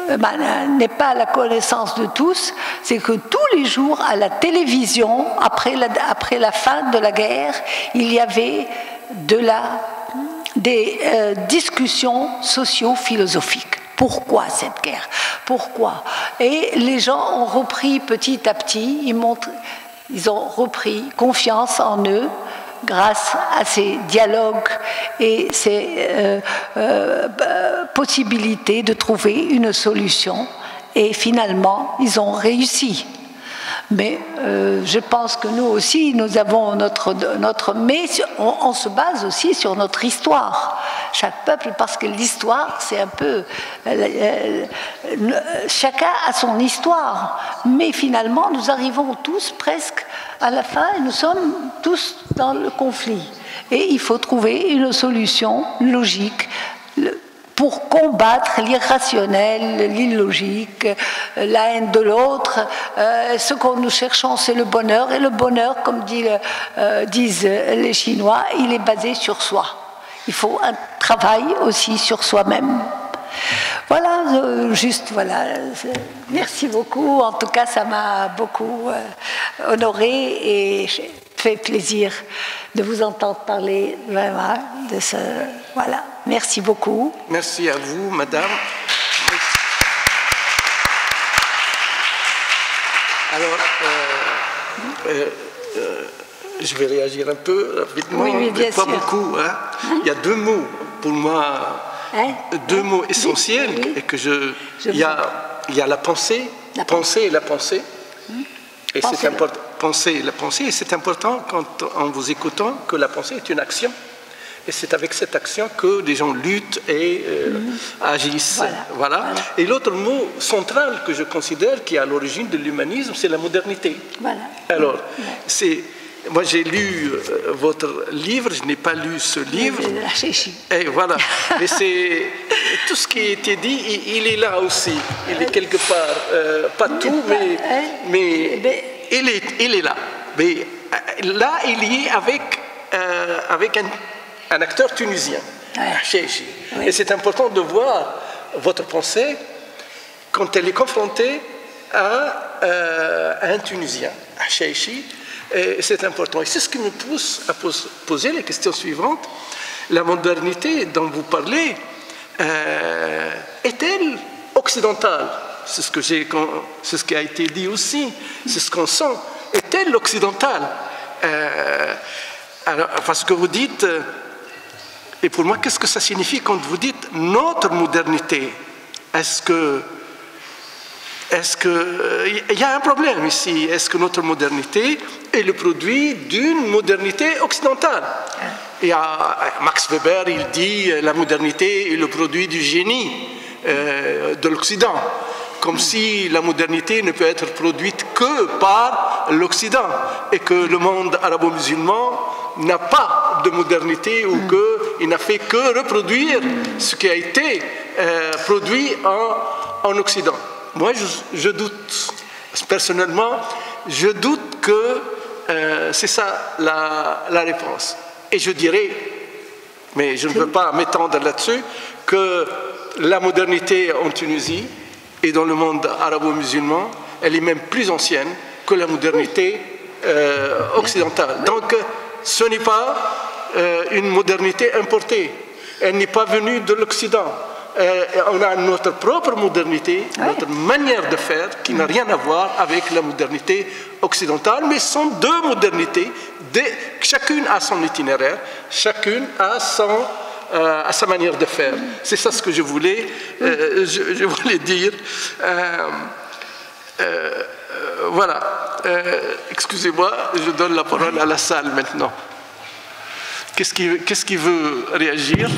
n'est pas à la connaissance de tous, c'est que tous les jours à la télévision, après la fin de la guerre, il y avait des discussions socio-philosophiques. Pourquoi cette guerre? Pourquoi? Et les gens ont repris petit à petit, ils ont repris confiance en eux grâce à ces dialogues et ces possibilités de trouver une solution. Et finalement, ils ont réussi. Mais je pense que nous aussi, nous avons mais on se base aussi sur notre histoire. Chaque peuple, parce que l'histoire, c'est un peu... chacun a son histoire. Mais finalement, nous arrivons tous presque à la fin et nous sommes tous dans le conflit. Et il faut trouver une solution logique pour combattre l'irrationnel, l'illogique, la haine de l'autre. Ce que nous cherchons, c'est le bonheur. Et le bonheur, comme disent les Chinois, il est basé sur soi. Il faut un travail aussi sur soi-même. Voilà, voilà. Merci beaucoup. En tout cas, ça m'a beaucoup honorée et fait plaisir de vous entendre parler vraiment de ce... Voilà. Merci beaucoup. Merci à vous, madame. Alors, je vais réagir un peu rapidement, oui, bien sûr. Pas beaucoup. Hein. Il y a deux mots pour moi, deux mots essentiels, oui. et que il y a la pensée penser et la pensée. Et c'est important, penser et la pensée, et c'est important quand, en vous écoutant, que la pensée est une action. Et c'est avec cette action que les gens luttent et agissent. Voilà. Et l'autre mot central que je considère qui est à l'origine de l'humanisme, c'est la modernité. Alors, moi j'ai lu votre livre, je n'ai pas lu ce livre. Et voilà. Mais c'est tout ce qui a été dit, il est là aussi. Il est quelque part, pas tout, mais il est là. Mais là, il est avec un acteur tunisien, Cheichi. Et c'est important de voir votre pensée quand elle est confrontée à un Tunisien, à Cheichi. Et c'est important. Et c'est ce qui me pousse à poser les questions suivantes. La modernité dont vous parlez, est-elle occidentale? C'est ce qui a été dit aussi, c'est ce qu'on sent. Est-elle occidentale? Alors, parce que vous dites, et pour moi, qu'est-ce que ça signifie quand vous dites notre modernité? Est-ce que il y a un problème ici? Est-ce que notre modernité est le produit d'une modernité occidentale? Et Max Weber, il dit la modernité est le produit du génie de l'Occident, comme si la modernité ne peut être produite que par l'Occident et que le monde arabo-musulman n'a pas de modernité ou qu'il n'a fait que reproduire ce qui a été produit en Occident. Moi, je doute. Personnellement, je doute que c'est ça la réponse. Et je dirais, mais je ne veux pas m'étendre là-dessus, que la modernité en Tunisie et dans le monde arabo-musulman, elle est même plus ancienne que la modernité occidentale. Donc, ce n'est pas une modernité importée. Elle n'est pas venue de l'Occident. On a notre propre modernité, notre manière de faire qui n'a rien à voir avec la modernité occidentale, mais ce sont deux modernités, chacune a son itinéraire, chacune a sa manière de faire. C'est ça ce que je voulais dire. Voilà. Excusez-moi, je donne la parole à la salle maintenant. Qu'est-ce qui veut réagir?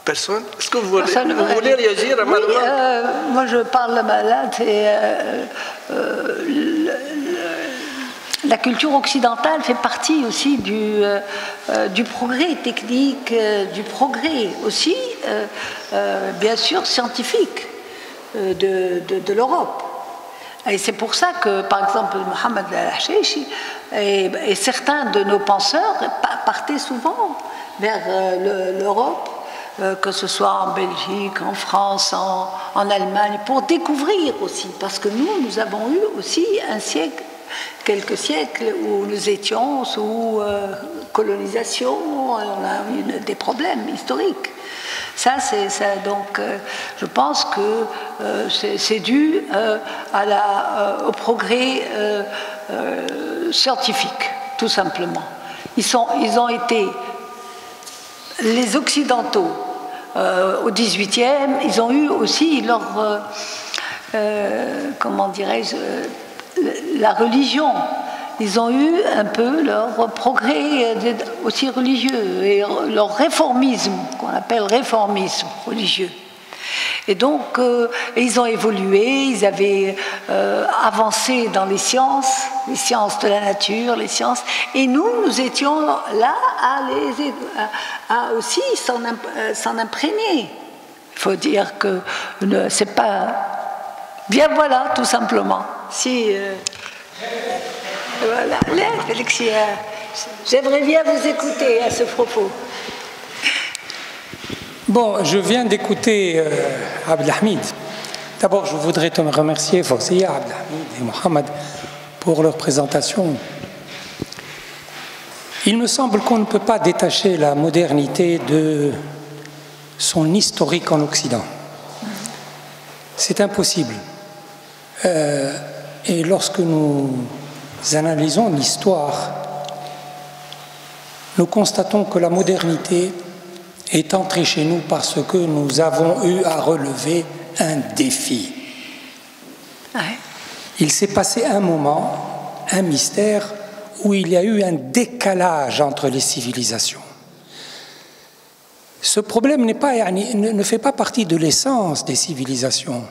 Personne? Est-ce que vous voulez réagir à ma demande? Moi, je parle là, la culture occidentale fait partie aussi du progrès technique, du progrès aussi, bien sûr, scientifique de l'Europe. Et c'est pour ça que, par exemple, Mohamed El-Cheichi et certains de nos penseurs partaient souvent vers l'Europe, que ce soit en Belgique, en France, en Allemagne, pour découvrir aussi, parce que nous avons eu aussi quelques siècles où nous étions sous colonisation, on a eu des problèmes historiques. Donc, je pense que c'est dû au progrès scientifique, tout simplement. Ils ont été les Occidentaux au XVIIIe, ils ont eu aussi leur, comment dirais-je, la religion. Ils ont eu un peu leur progrès aussi religieux et leur réformisme, qu'on appelle réformisme religieux. Et donc, ils ont évolué, ils avaient avancé dans les sciences de la nature, les sciences, et nous étions là à aussi s'en imprégner. Il faut dire que c'est pas... Bien voilà, tout simplement. Voilà, j'aimerais bien vous écouter à ce propos. Bon, je viens d'écouter Abdelhamid. D'abord, je voudrais te remercier, Fawzia, Abdelhamid et Mohamed, pour leur présentation. Il me semble qu'on ne peut pas détacher la modernité de son historique en Occident. C'est impossible. Et lorsque nous analysons l'histoire, nous constatons que la modernité est entrée chez nous parce que nous avons eu à relever un défi. Il s'est passé un moment, un mystère, où il y a eu un décalage entre les civilisations. Ce problème ne fait pas partie de l'essence des civilisations.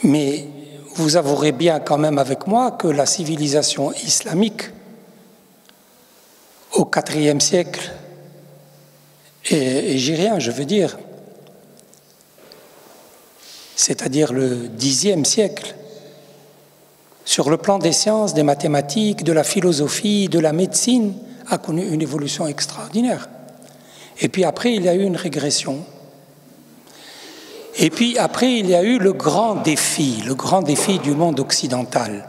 Mais vous avouerez bien quand même avec moi que la civilisation islamique, au IVe siècle, et égyrien, je veux dire, c'est-à-dire le Xe siècle, sur le plan des sciences, des mathématiques, de la philosophie, de la médecine, a connu une évolution extraordinaire. Et puis après, il y a eu une régression. Et puis après, il y a eu le grand défi du monde occidental,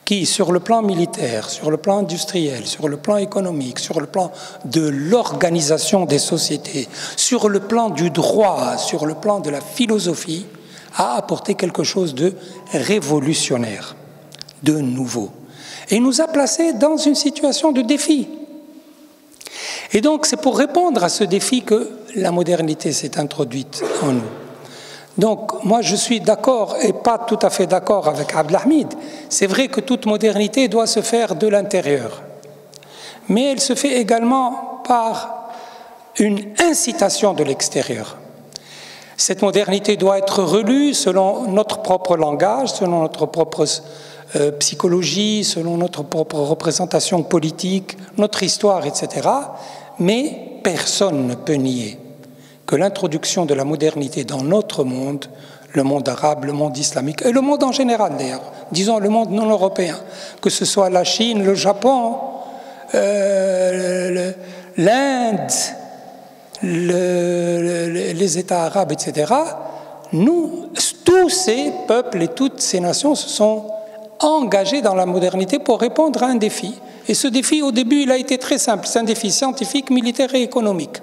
qui, sur le plan militaire, sur le plan industriel, sur le plan économique, sur le plan de l'organisation des sociétés, sur le plan du droit, sur le plan de la philosophie, a apporté quelque chose de révolutionnaire, de nouveau, et nous a placés dans une situation de défi. Et donc, c'est pour répondre à ce défi que la modernité s'est introduite en nous. Donc, moi, je suis d'accord et pas tout à fait d'accord avec Abdelhamid. C'est vrai que toute modernité doit se faire de l'intérieur. Mais elle se fait également par une incitation de l'extérieur. Cette modernité doit être relue selon notre propre langage, selon notre propre psychologie, selon notre propre représentation politique, notre histoire, etc. Mais personne ne peut nier que l'introduction de la modernité dans notre monde, le monde arabe, le monde islamique, et le monde en général d'ailleurs, disons le monde non européen, que ce soit la Chine, le Japon, l'Inde, les États arabes, etc., nous, tous ces peuples et toutes ces nations se sont engagés dans la modernité pour répondre à un défi. Et ce défi, au début, il a été très simple. C'est un défi scientifique, militaire et économique.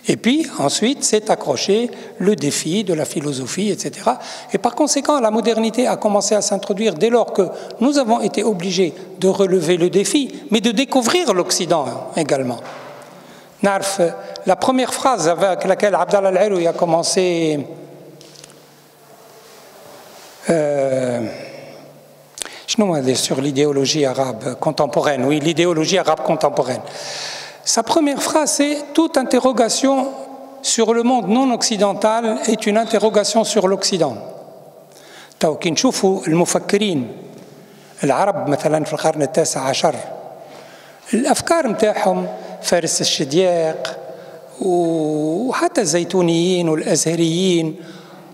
Et puis, ensuite, s'est accroché le défi de la philosophie, etc. Et par conséquent, la modernité a commencé à s'introduire dès lors que nous avons été obligés de relever le défi, mais de découvrir l'Occident également. Narf, la première phrase avec laquelle Abdallah Al-Aloui a commencé sur l'idéologie arabe contemporaine, oui, l'idéologie arabe contemporaine. Sa première phrase, c'est « Toute interrogation sur le monde non occidental est une interrogation sur l'Occident ». تو كي نشوفوا المفكرين العرب مثلا في القرن التاسع عشر الأفكار متاعهم فارس الشدياق وحتى الزيتونيين والأزهريين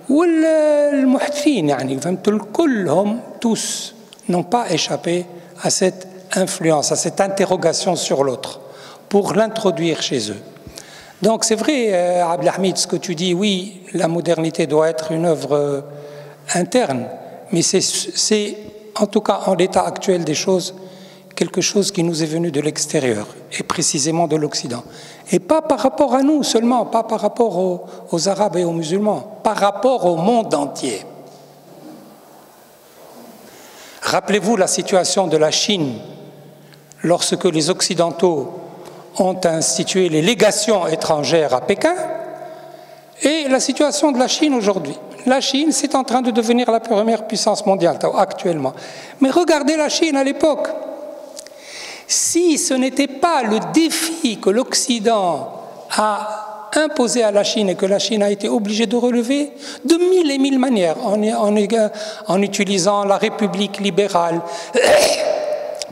والمحدثين يعني فهمتوا كلهم tous n'ont pas échappé à cette influence, à cette interrogation sur l'autre, pour l'introduire chez eux. Donc c'est vrai, Abdelhamid, ce que tu dis, oui, la modernité doit être une œuvre interne, mais c'est en tout cas en l'état actuel des choses, quelque chose qui nous est venu de l'extérieur, et précisément de l'Occident. Et pas par rapport à nous seulement, pas par rapport aux Arabes et aux musulmans, par rapport au monde entier. Rappelez-vous la situation de la Chine lorsque les Occidentaux ont institué les légations étrangères à Pékin et la situation de la Chine aujourd'hui. La Chine, c'est en train de devenir la première puissance mondiale actuellement. Mais regardez la Chine à l'époque. Si ce n'était pas le défi que l'Occident a imposé à la Chine et que la Chine a été obligée de relever de mille et mille manières, en utilisant la République libérale,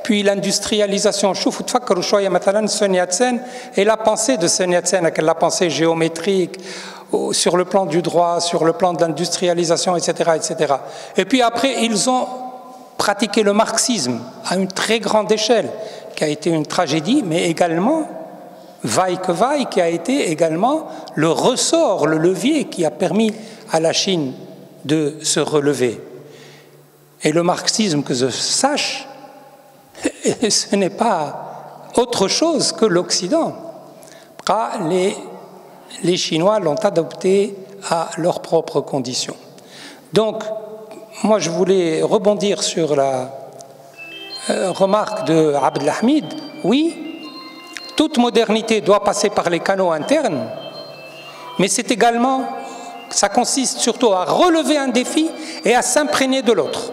puis l'industrialisation. شوفوا تفكروا شوية مثلا Sun Yat-sen et la pensée de Sun Yat-sen, avec la pensée géométrique, sur le plan du droit, sur le plan de l'industrialisation, etc., etc. Et puis après, ils ont pratiqué le marxisme à une très grande échelle, qui a été une tragédie, mais également, vaille que vaille, qui a été également le ressort, le levier qui a permis à la Chine de se relever. Et le marxisme, que je sache, ce n'est pas autre chose que l'Occident. Les les Chinois l'ont adopté à leurs propres conditions. Donc, moi je voulais rebondir sur la remarque de Abdelhamid. Oui, toute modernité doit passer par les canaux internes, mais c'est également, ça consiste surtout à relever un défi et à s'imprégner de l'autre.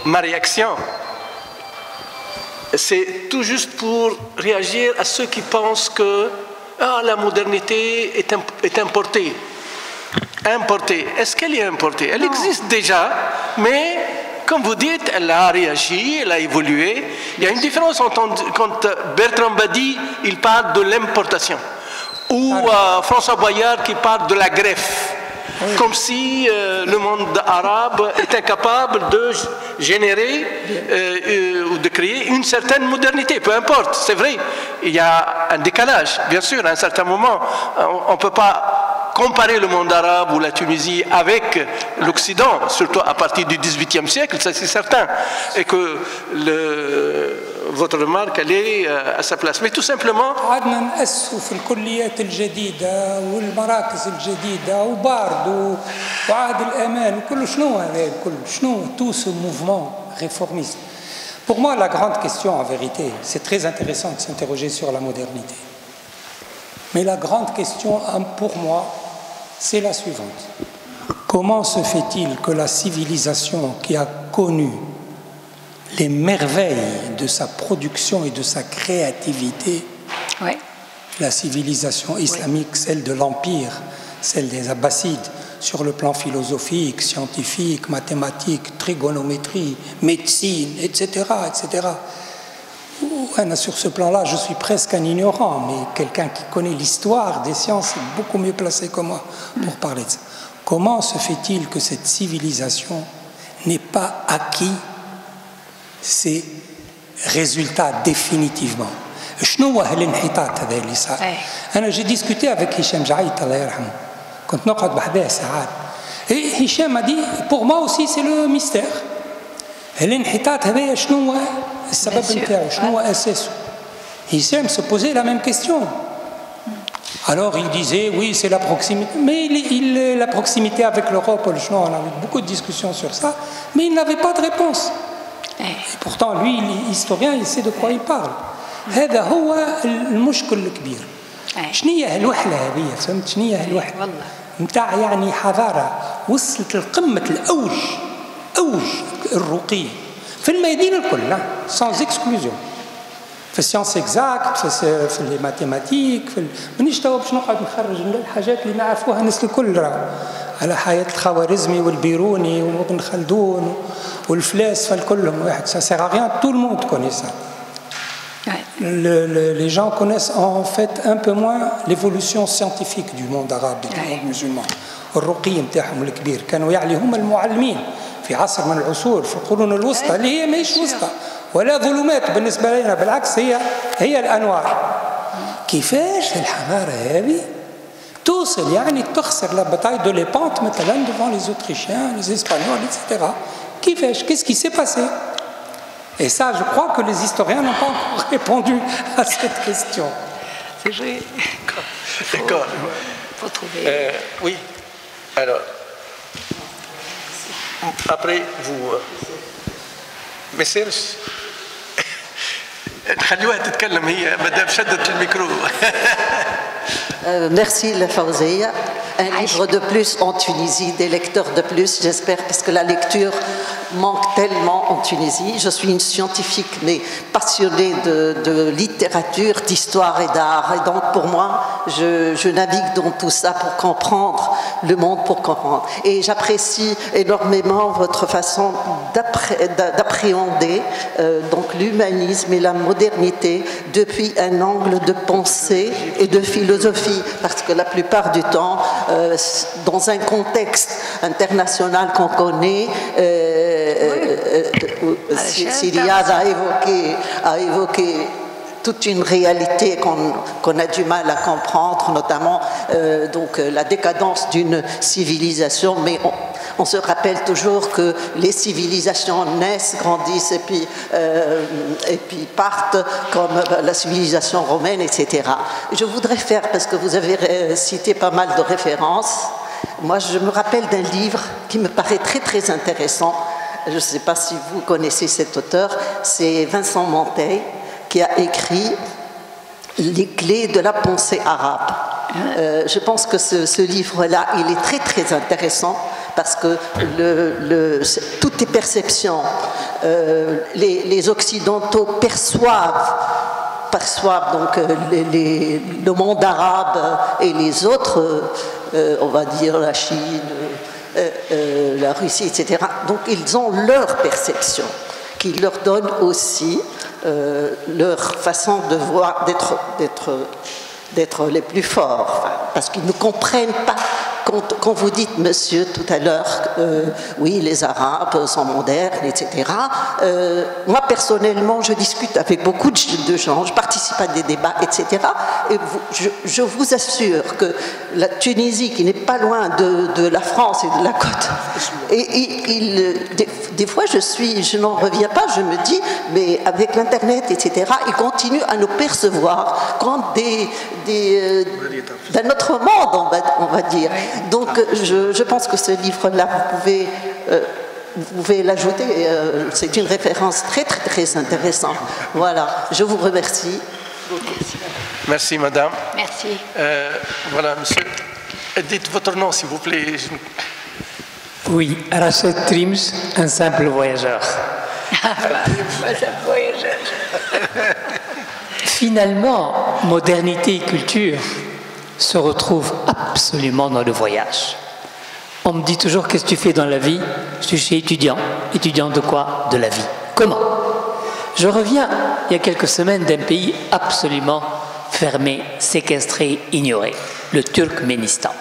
Ma réaction, c'est tout juste pour réagir à ceux qui pensent que la modernité est importée. Importée. Est-ce qu'elle est importée? Elle existe déjà, mais comme vous dites, elle a réagi, elle a évolué. Il y a une différence quand Bertrand Badi, il parle de l'importation, ou François Boyard qui parle de la greffe. Comme si le monde arabe était capable de générer ou de créer une certaine modernité, peu importe, c'est vrai, il y a un décalage, bien sûr, à un certain moment, on ne peut pas comparer le monde arabe ou la Tunisie avec l'Occident, surtout à partir du XVIIIe siècle, ça c'est certain, et que votre remarque, elle est à sa place. Mais tout simplement... قعدنا نأسسوا في الكليات الجديدة والمراكز الجديدة وبارد وعهد الأمان وكل شنو هذا الكل شنو tout ce mouvement réformiste. Pour moi, la grande question en vérité, c'est très intéressant de s'interroger sur la modernité. Mais la grande question pour moi, c'est la suivante. Comment se fait-il que la civilisation qui a connu les merveilles de sa production et de sa créativité, la civilisation islamique, celle de l'Empire, celle des Abbassides, sur le plan philosophique, scientifique, mathématique, trigonométrie, médecine, etc., etc. Sur ce plan-là, je suis presque un ignorant, mais quelqu'un qui connaît l'histoire des sciences est beaucoup mieux placé que moi pour parler de ça. Comment se fait-il que cette civilisation n'ait pas acquis ces résultats définitivement? J'ai discuté avec Hicham Jaït, et Hicham m'a dit, pour moi aussi c'est le mystère. Hicham se posait la même question. Alors il disait, oui, c'est la proximité. Mais la proximité avec l'Europe, on a eu beaucoup de discussions sur ça, mais il n'avait pas de réponse. Et pourtant, lui, l'historien, il sait de quoi il parle. هذا هو المشكل الكبير. شنو هي الوحلة هذه؟ فهمت شنو هي الوحلة؟ نتاع يعني حضارة وصلت لقمة أوج الرقي في الميادين الكل sans exclusion. في السيونس اكزاكت، في الماتيماتيك، مانيش توا باش نقعد نخرج الحاجات اللي نعرفوها الناس الكل على حياة الخوارزمي والبيروني وابن خلدون والفلاسفة الكلهم واحد. Ça sert à rien, tout le monde connaît ça. Les gens connaissent en fait un peu moins l'évolution scientifique du monde arabe, du monde musulman. الرقي نتاعهم الكبير كانوا يعني هم المعلمين في عصر من العصور في القرون الوسطى اللي هي ماهيش وسطى ولا ظلمات بالنسبة لنا، بالعكس هي الأنوار. كيفاش الحضارة هذه توصل يعني تخسر لا باتاي دو لي بونت مثلا devant les Autrichiens, les Espagnols, etc. كيفاش؟ Qu'est-ce qui s'est passé? Et ça, je crois que les historiens n'ont pas encore répondu à cette question. C'est vrai. D'accord. Faut trouver. Oui. Alors, après, vous... Messieurs, خلوها تتكلم هي مدام شدت الميكرو. Merci la Fawzia. Un livre de plus en Tunisie, des lecteurs de plus, j'espère, parce que la lecture manque tellement en Tunisie. Je suis une scientifique, mais passionnée de littérature, d'histoire et d'art. Et donc, pour moi, je navigue dans tout ça pour comprendre le monde, pour comprendre. Et j'apprécie énormément votre façon d'appréhender donc l'humanisme et la modernité depuis un angle de pensée et de philosophie, parce que la plupart du temps, dans un contexte international qu'on connaît, Syriaz a évoqué toute une réalité qu'on a du mal à comprendre, notamment donc, la décadence d'une civilisation, mais on se rappelle toujours que les civilisations naissent, grandissent et puis partent, comme la civilisation romaine, etc. Je voudrais faire, parce que vous avez cité pas mal de références, moi je me rappelle d'un livre qui me paraît très très intéressant. Je ne sais pas si vous connaissez cet auteur, c'est Vincent Manteil qui a écrit Les clés de la pensée arabe. Je pense que ce livre-là, il est très très intéressant parce que toutes les perceptions, les Occidentaux perçoivent donc le monde arabe et les autres, on va dire la Chine, la Russie, etc. Donc ils ont leur perception qui leur donne aussi leur façon de voir, d'être les plus forts, parce qu'ils ne comprennent pas. Quand vous dites, monsieur, tout à l'heure, oui, les Arabes sont modernes, etc. Moi, personnellement, je discute avec beaucoup de gens, je participe à des débats, etc. Et je vous assure que la Tunisie, qui n'est pas loin de la France et de la côte, des fois, je n'en reviens pas, je me dis, mais avec l'Internet, etc., ils continuent à nous percevoir comme d'un autre monde, on va dire. Donc, je pense que ce livre-là, vous pouvez l'ajouter. C'est une référence très, très, très intéressante. Voilà, je vous remercie. Merci, madame. Merci. Voilà, monsieur. Dites votre nom, s'il vous plaît. Oui, Rachid Trims, un simple voyageur. Finalement, modernité et culture se retrouvent absolument dans le voyage. On me dit toujours, qu'est-ce que tu fais dans la vie? Je suis étudiant. Étudiant de quoi? De la vie. Comment? Je reviens il y a quelques semaines d'un pays absolument fermé, séquestré, ignoré, le Turkménistan.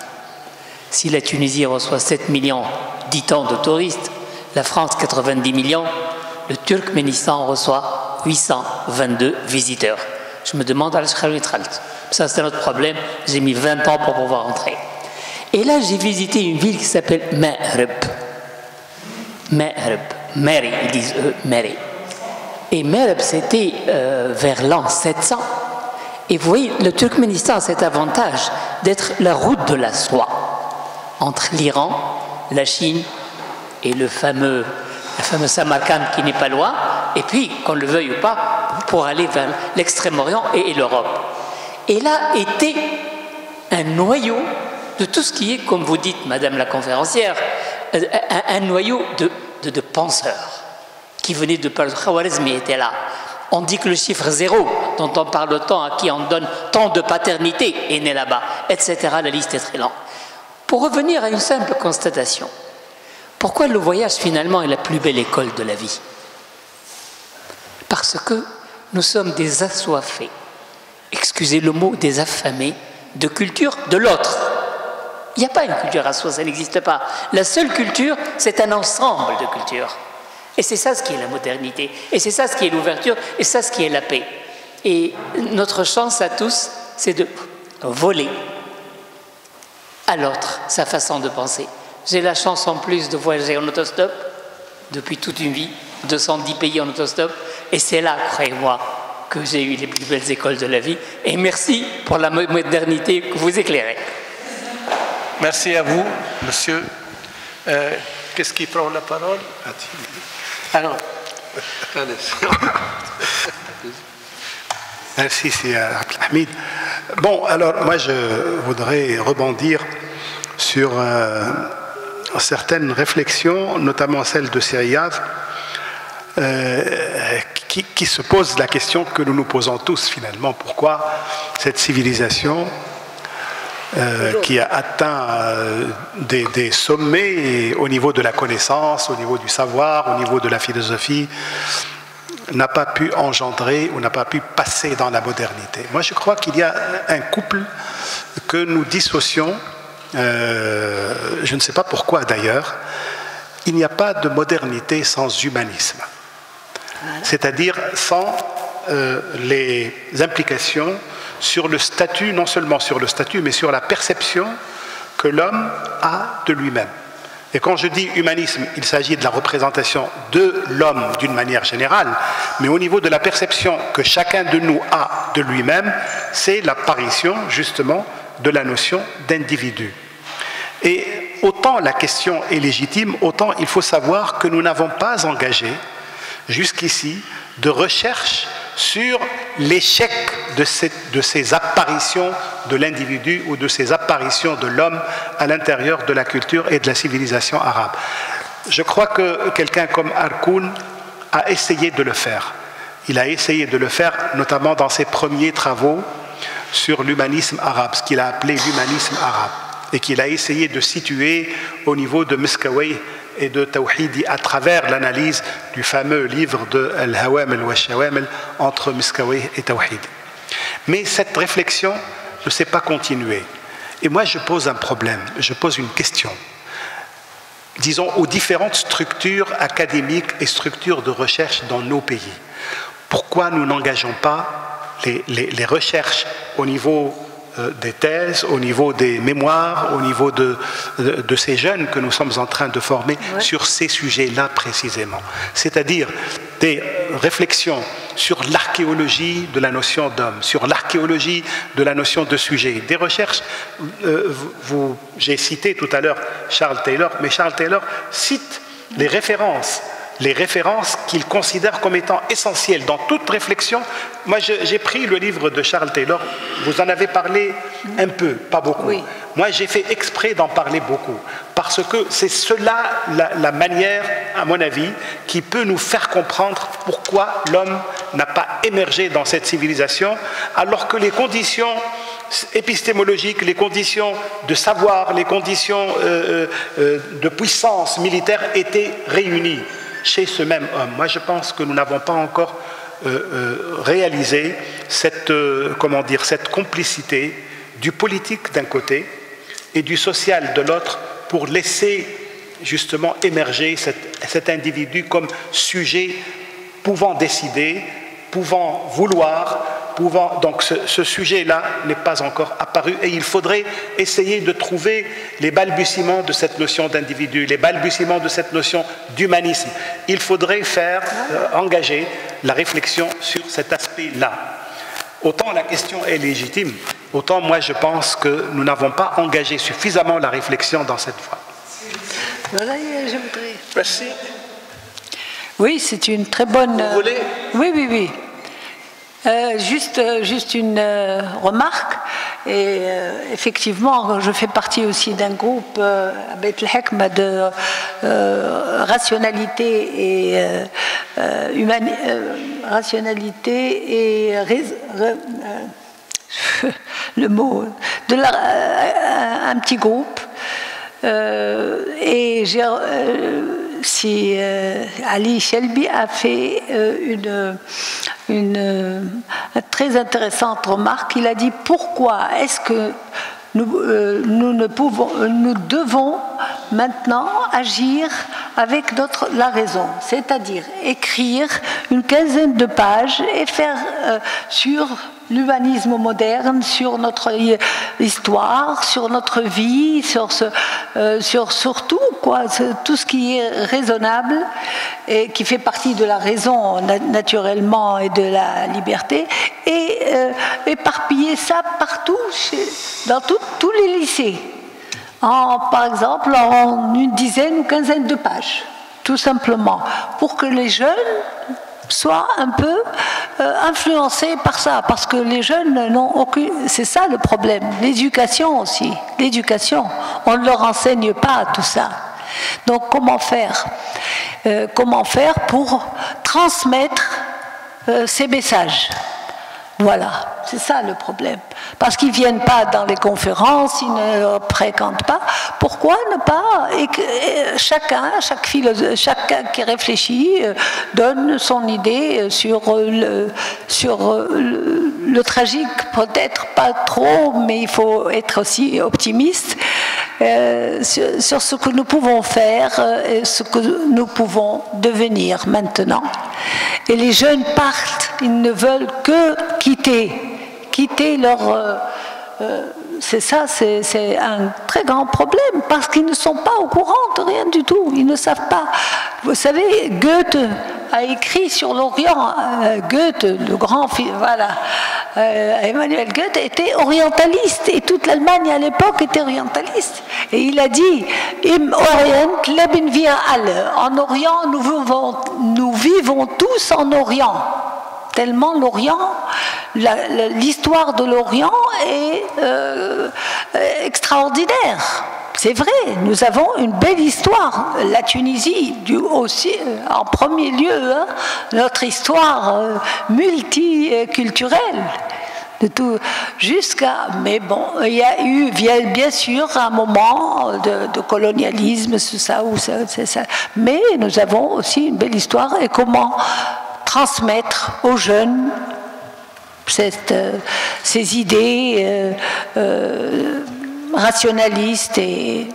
Si la Tunisie reçoit 7 millions, dit-on, de touristes, la France 90 millions, le Turkménistan reçoit 822 visiteurs. Je me demande à ça, c'est notre problème. J'ai mis 20 ans pour pouvoir entrer. Et là, j'ai visité une ville qui s'appelle Ma'rib. Mary, ils disent Mary. Et Ma'rib, c'était vers l'an 700. Et vous voyez, le Turkménistan a cet avantage d'être la route de la soie entre l'Iran, la Chine et le fameux Samarkand qui n'est pas loin, et puis, qu'on le veuille ou pas, pour aller vers l'Extrême-Orient et l'Europe. Et là était un noyau de tout ce qui est, comme vous dites, Madame la conférencière, un noyau de penseurs qui venaient de par le Khawarizmi était là. On dit que le chiffre 0, dont on parle tant, à qui on donne tant de paternité, est né là-bas, etc. La liste est très longue. Pour revenir à une simple constatation, pourquoi le voyage finalement est la plus belle école de la vie? Parce que nous sommes des assoiffés, excusez le mot, des affamés de culture de l'autre. Il n'y a pas une culture à soi, ça n'existe pas. La seule culture, c'est un ensemble de cultures. Et c'est ça ce qui est la modernité, et c'est ça ce qui est l'ouverture, et ça ce qui est la paix. Et notre chance à tous, c'est de voler à l'autre sa façon de penser. J'ai la chance en plus de voyager en autostop depuis toute une vie, 210 pays en autostop, et c'est là, croyez-moi, que j'ai eu les plus belles écoles de la vie. Et merci pour la modernité que vous éclairez. Merci à vous, monsieur. Qu'est-ce qui prend la parole? Alors, merci, c'est Abdelhamid. Bon, alors moi je voudrais rebondir sur certaines réflexions, notamment celle de Seriyav, qui se pose la question que nous nous posons tous finalement. Pourquoi cette civilisation qui a atteint des sommets au niveau de la connaissance, au niveau du savoir, au niveau de la philosophie, n'a pas pu engendrer ou n'a pas pu passer dans la modernité. Moi, je crois qu'il y a un couple que nous dissocions, je ne sais pas pourquoi d'ailleurs. Il n'y a pas de modernité sans humanisme, c'est-à-dire sans les implications sur le statut, non seulement sur le statut, mais sur la perception que l'homme a de lui-même. Et quand je dis humanisme, il s'agit de la représentation de l'homme d'une manière générale, mais au niveau de la perception que chacun de nous a de lui-même, c'est l'apparition justement de la notion d'individu. Et autant la question est légitime, autant il faut savoir que nous n'avons pas engagé jusqu'ici de recherche sur l'échec de ces apparitions de l'individu ou de ces apparitions de l'homme à l'intérieur de la culture et de la civilisation arabe. Je crois que quelqu'un comme Arkoun a essayé de le faire. Il a essayé de le faire notamment dans ses premiers travaux sur l'humanisme arabe, ce qu'il a appelé l'humanisme arabe, et qu'il a essayé de situer au niveau de Miskawayh et de Tawhidi à travers l'analyse du fameux livre de Al-Hawamil wa Shawamil entre Miskawayh et Tawhid. Mais cette réflexion ne s'est pas continuée. Et moi, je pose un problème, je pose une question. Disons, aux différentes structures académiques et structures de recherche dans nos pays. Pourquoi nous n'engageons pas les recherches au niveau des thèses, au niveau des mémoires, au niveau de ces jeunes que nous sommes en train de former sur ces sujets-là précisément. C'est-à-dire des réflexions sur l'archéologie de la notion d'homme, sur l'archéologie de la notion de sujet, des recherches. J'ai cité tout à l'heure Charles Taylor, mais Charles Taylor cite les références qu'il considère comme étant essentielles dans toute réflexion. Moi, j'ai pris le livre de Charles Taylor, vous en avez parlé un peu, pas beaucoup. Oui. Moi, j'ai fait exprès d'en parler beaucoup, parce que c'est cela la manière, à mon avis, qui peut nous faire comprendre pourquoi l'homme n'a pas émergé dans cette civilisation, alors que les conditions épistémologiques, les conditions de savoir, les conditions de puissance militaire étaient réunies chez ce même homme. Moi, je pense que nous n'avons pas encore réalisé cette complicité du politique d'un côté et du social de l'autre pour laisser justement émerger cet individu comme sujet pouvant décider, pouvant vouloir, donc ce sujet-là n'est pas encore apparu et il faudrait essayer de trouver les balbutiements de cette notion d'individu, les balbutiements de cette notion d'humanisme. Il faudrait engager la réflexion sur cet aspect-là. Autant la question est légitime, autant moi je pense que nous n'avons pas engagé suffisamment la réflexion dans cette voie. Voilà, je voudrais... Merci. Oui, c'est une très bonne... Vous voulez? Oui. Juste une remarque. Et effectivement, je fais partie aussi d'un groupe à Beit el-Hekma de rationalité et le mot un petit groupe. Et si Ali Shelby a fait une très intéressante remarque. Il a dit pourquoi est-ce que nous devons maintenant agir avec la raison, c'est-à-dire écrire une quinzaine de pages et faire sur l'humanisme moderne, sur notre histoire, sur notre vie, sur tout, tout ce qui est raisonnable et qui fait partie de la raison naturellement et de la liberté, et éparpiller ça partout, dans tous les lycées, par exemple en une dizaine ou quinzaine de pages, tout simplement, pour que les jeunes soient un peu influencés par ça, parce que les jeunes n'ont aucune... C'est ça le problème. L'éducation aussi. L'éducation. On ne leur enseigne pas tout ça. Donc comment faire pour transmettre ces messages? Voilà, c'est ça le problème. Parce qu'ils ne viennent pas dans les conférences, ils ne fréquentent pas. Pourquoi ne pas... chacun qui réfléchit donne son idée sur le tragique, peut-être pas trop, mais il faut être aussi optimiste, sur ce que nous pouvons faire et ce que nous pouvons devenir maintenant. Et les jeunes partent, ils ne veulent que quitter leur... c'est ça, c'est un très grand problème, parce qu'ils ne sont pas au courant de rien du tout, ils ne savent pas. Vous savez, Goethe a écrit sur l'Orient, Goethe, le grand, voilà, Emmanuel Goethe était orientaliste, et toute l'Allemagne à l'époque était orientaliste. Et il a dit, Im Orient leben wir alle. En Orient, nous vivons tous en Orient. Tellement l'Orient, l'histoire de l'Orient est extraordinaire. C'est vrai, nous avons une belle histoire. La Tunisie, aussi, en premier lieu, hein, notre histoire multiculturelle. De tout, mais bon, il y a eu bien sûr un moment de colonialisme, c'est ça, mais nous avons aussi une belle histoire. Et comment transmettre aux jeunes ces idées rationalistes et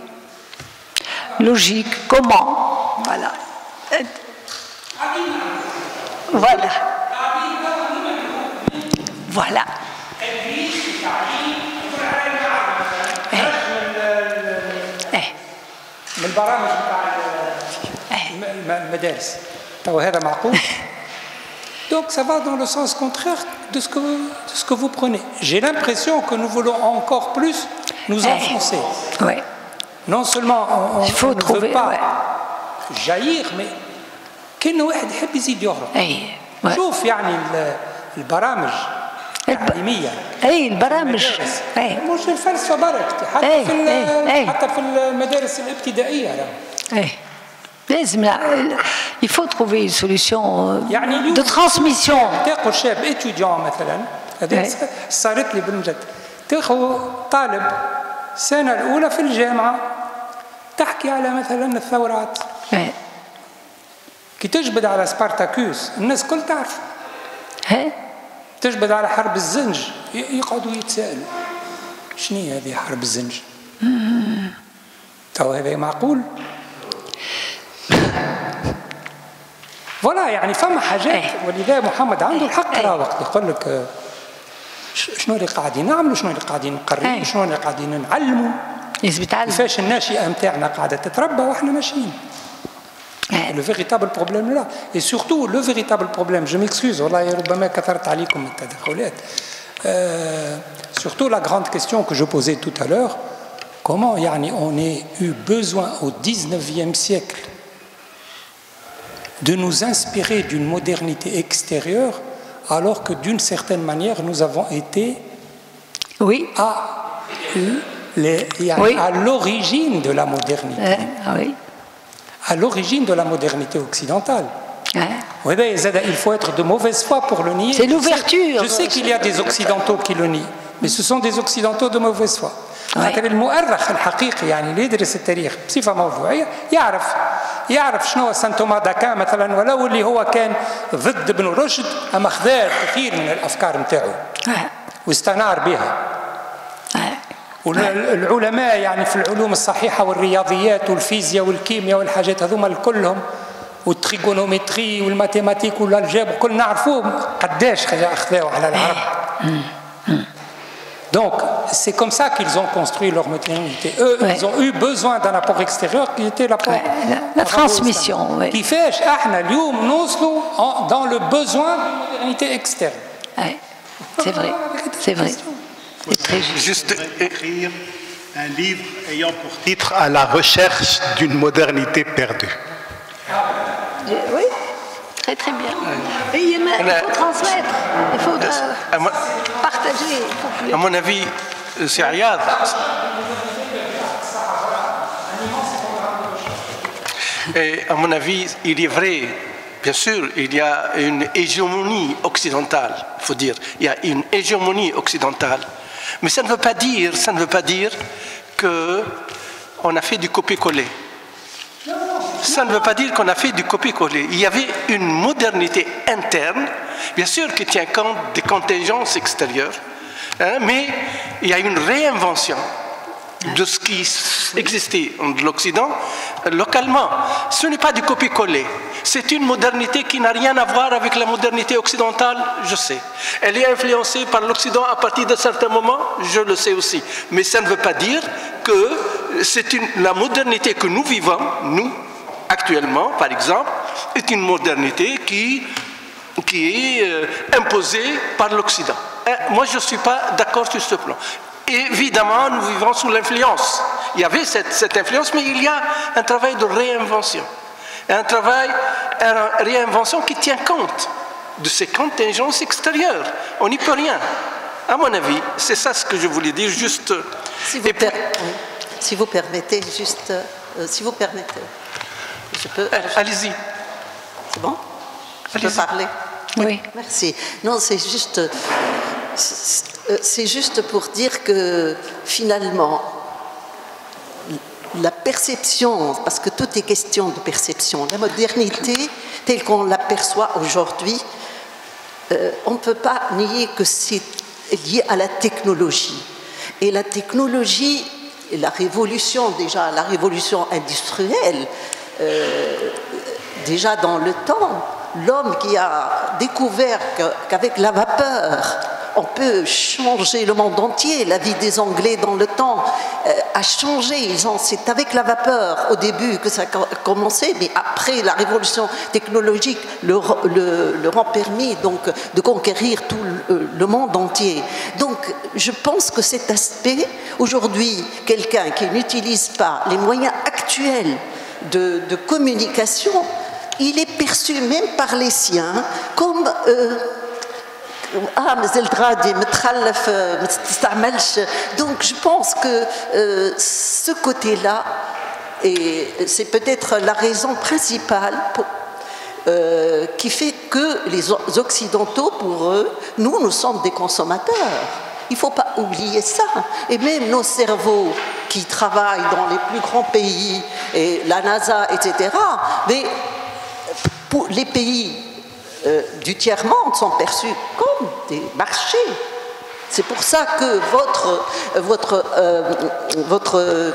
logiques. Comment? Voilà. Voilà. Voilà. Donc ça va dans le sens contraire de ce que vous prenez. J'ai l'impression que nous voulons encore plus nous enfoncer. Ouais. Non seulement on ne veut pas jaillir, mais كأنه واحد يحب يزيد يهرب. شوف يعني البرامج التعليمية. البرامج. مش الفلسفة برك حتى في المدارس الابتدائية. Il faut trouver une solution de transmission. تاخذ شاب étudiant مثلا هذه صارت لي بالمجد تاخذ طالب السنة الأولى في الجامعة تحكي على مثلا الثورات كي تجبد على سبارتاكوس الناس كل تعرف تجبد على حرب الزنج يقعدوا يتساءلوا شنو هذه حرب الزنج تو هذا معقول فوالا يعني فما حاجات ولذا محمد عنده الحق راه وقت يقول لك شنو اللي قاعدين نعملوا شنو اللي قاعدين نقرروا شنو اللي قاعدين نعلموا كيفاش الناشئه نتاعنا قاعده تتربى واحنا ماشيين. Le véritable problème là et surtout le véritable problème, je m'excuse والله ربما كثرت عليكم التدخلات. Surtout la grande question que je posais tout à l'heure, comment يعني on ait eu besoin au 19e siècle de nous inspirer d'une modernité extérieure alors que d'une certaine manière nous avons été à l'origine de la modernité. À l'origine de la modernité occidentale. Il faut être de mauvaise foi pour le nier. C'est l'ouverture. Je sais qu'il y a des occidentaux qui le nient, mais ce sont des occidentaux de mauvaise foi. المؤرخ الحقيقي يعني اللي يدرس التاريخ بصفه موضوعيه يعرف شنو سان توما داكان مثلا ولو اللي هو كان ضد ابن رشد اما خذا كثير من الافكار نتاعو واستنار بها. والعلماء يعني في العلوم الصحيحه والرياضيات والفيزياء والكيمياء والحاجات هذوما كلهم والتريغونومتري والماتيماتيك والالجبر كل نعرفوهم قداش خذاو على العرب. Donc, c'est comme ça qu'ils ont construit leur modernité. Eux, ils ont eu besoin d'un apport extérieur qui était l'apport. La transmission, qui fait dans le besoin d'une modernité externe. C'est vrai, c'est vrai. C'est très juste. Juste écrire un livre ayant pour titre « À la recherche d'une modernité perdue ». Oui. Très très bien. Et il faut transmettre, il faut partager. À mon avis, c'est Riyad. Et à mon avis, il est vrai, bien sûr, il y a une hégémonie occidentale, il faut dire. Il y a une hégémonie occidentale. Mais ça ne veut pas dire qu'on a fait du copier-coller. Ça ne veut pas dire qu'on a fait du copier-coller. Il y avait une modernité interne, bien sûr qui tient compte des contingences extérieures, mais il y a une réinvention de ce qui existait de l'Occident localement. Ce n'est pas du copier-coller. C'est une modernité qui n'a rien à voir avec la modernité occidentale, je sais. Elle est influencée par l'Occident à partir de certains moments, je le sais aussi. Mais ça ne veut pas dire que la modernité que nous vivons, nous, actuellement, par exemple, est une modernité qui est imposée par l'Occident. Moi, je ne suis pas d'accord sur ce plan. Évidemment, nous vivons sous l'influence. Il y avait cette influence, mais il y a un travail de réinvention. Un réinvention qui tient compte de ces contingences extérieures. On n'y peut rien. À mon avis, c'est ça ce que je voulais dire, juste... Si vous permettez, juste... si vous permettez, je peux... Allez-y. C'est bon? Je peux parler? Oui. Merci. Non, c'est juste pour dire que finalement, la perception, parce que tout est question de perception, la modernité telle qu'on l'aperçoit aujourd'hui, on ne peut pas nier que c'est lié à la technologie. Et la technologie, la révolution industrielle, déjà dans le temps, l'homme qui a découvert qu'avec la vapeur, on peut changer le monde entier. La vie des Anglais dans le temps a changé. C'est avec la vapeur au début que ça a commencé, mais après la révolution technologique leur a permis donc de conquérir tout le monde entier. Donc je pense que cet aspect, aujourd'hui, quelqu'un qui n'utilise pas les moyens actuels de communication, il est perçu même par les siens comme donc je pense que ce côté-là, et c'est peut-être la raison principale qui fait que les Occidentaux, pour eux, nous sommes des consommateurs. Il ne faut pas oublier ça. Et même nos cerveaux qui travaillent dans les plus grands pays, et la NASA, etc., mais pour les pays du tiers-monde sont perçus comme des marchés. C'est pour ça que votre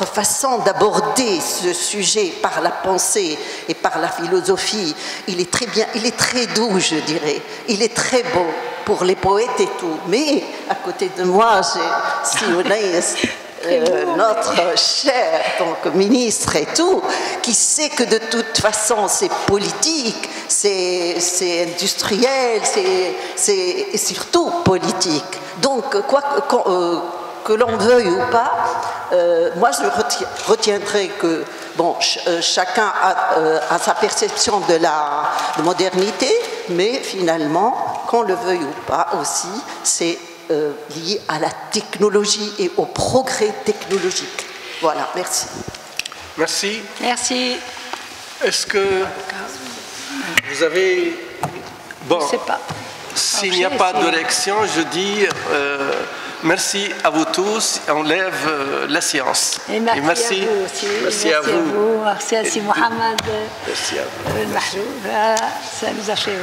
façon d'aborder ce sujet par la pensée et par la philosophie, il est très bien, il est très doux, je dirais. Il est très beau pour les poètes et tout. Mais à côté de moi, j'ai notre cher donc, ministre et tout, qui sait que de toute façon c'est politique, c'est industriel, c'est surtout politique. Donc, quoi que l'on veuille ou pas, moi je retiendrai que bon, chacun a sa perception de la modernité, mais finalement, qu'on le veuille ou pas aussi, c'est lié à la technologie et au progrès technologique. Voilà, merci. Merci. Merci. Est-ce que vous avez... Bon, je ne sais pas. S'il n'y a pas de réaction, je dis merci à vous tous. On lève la science. Et merci à vous aussi. Merci à vous. Merci à Si Mohamed. Merci à vous. Ça nous a fait.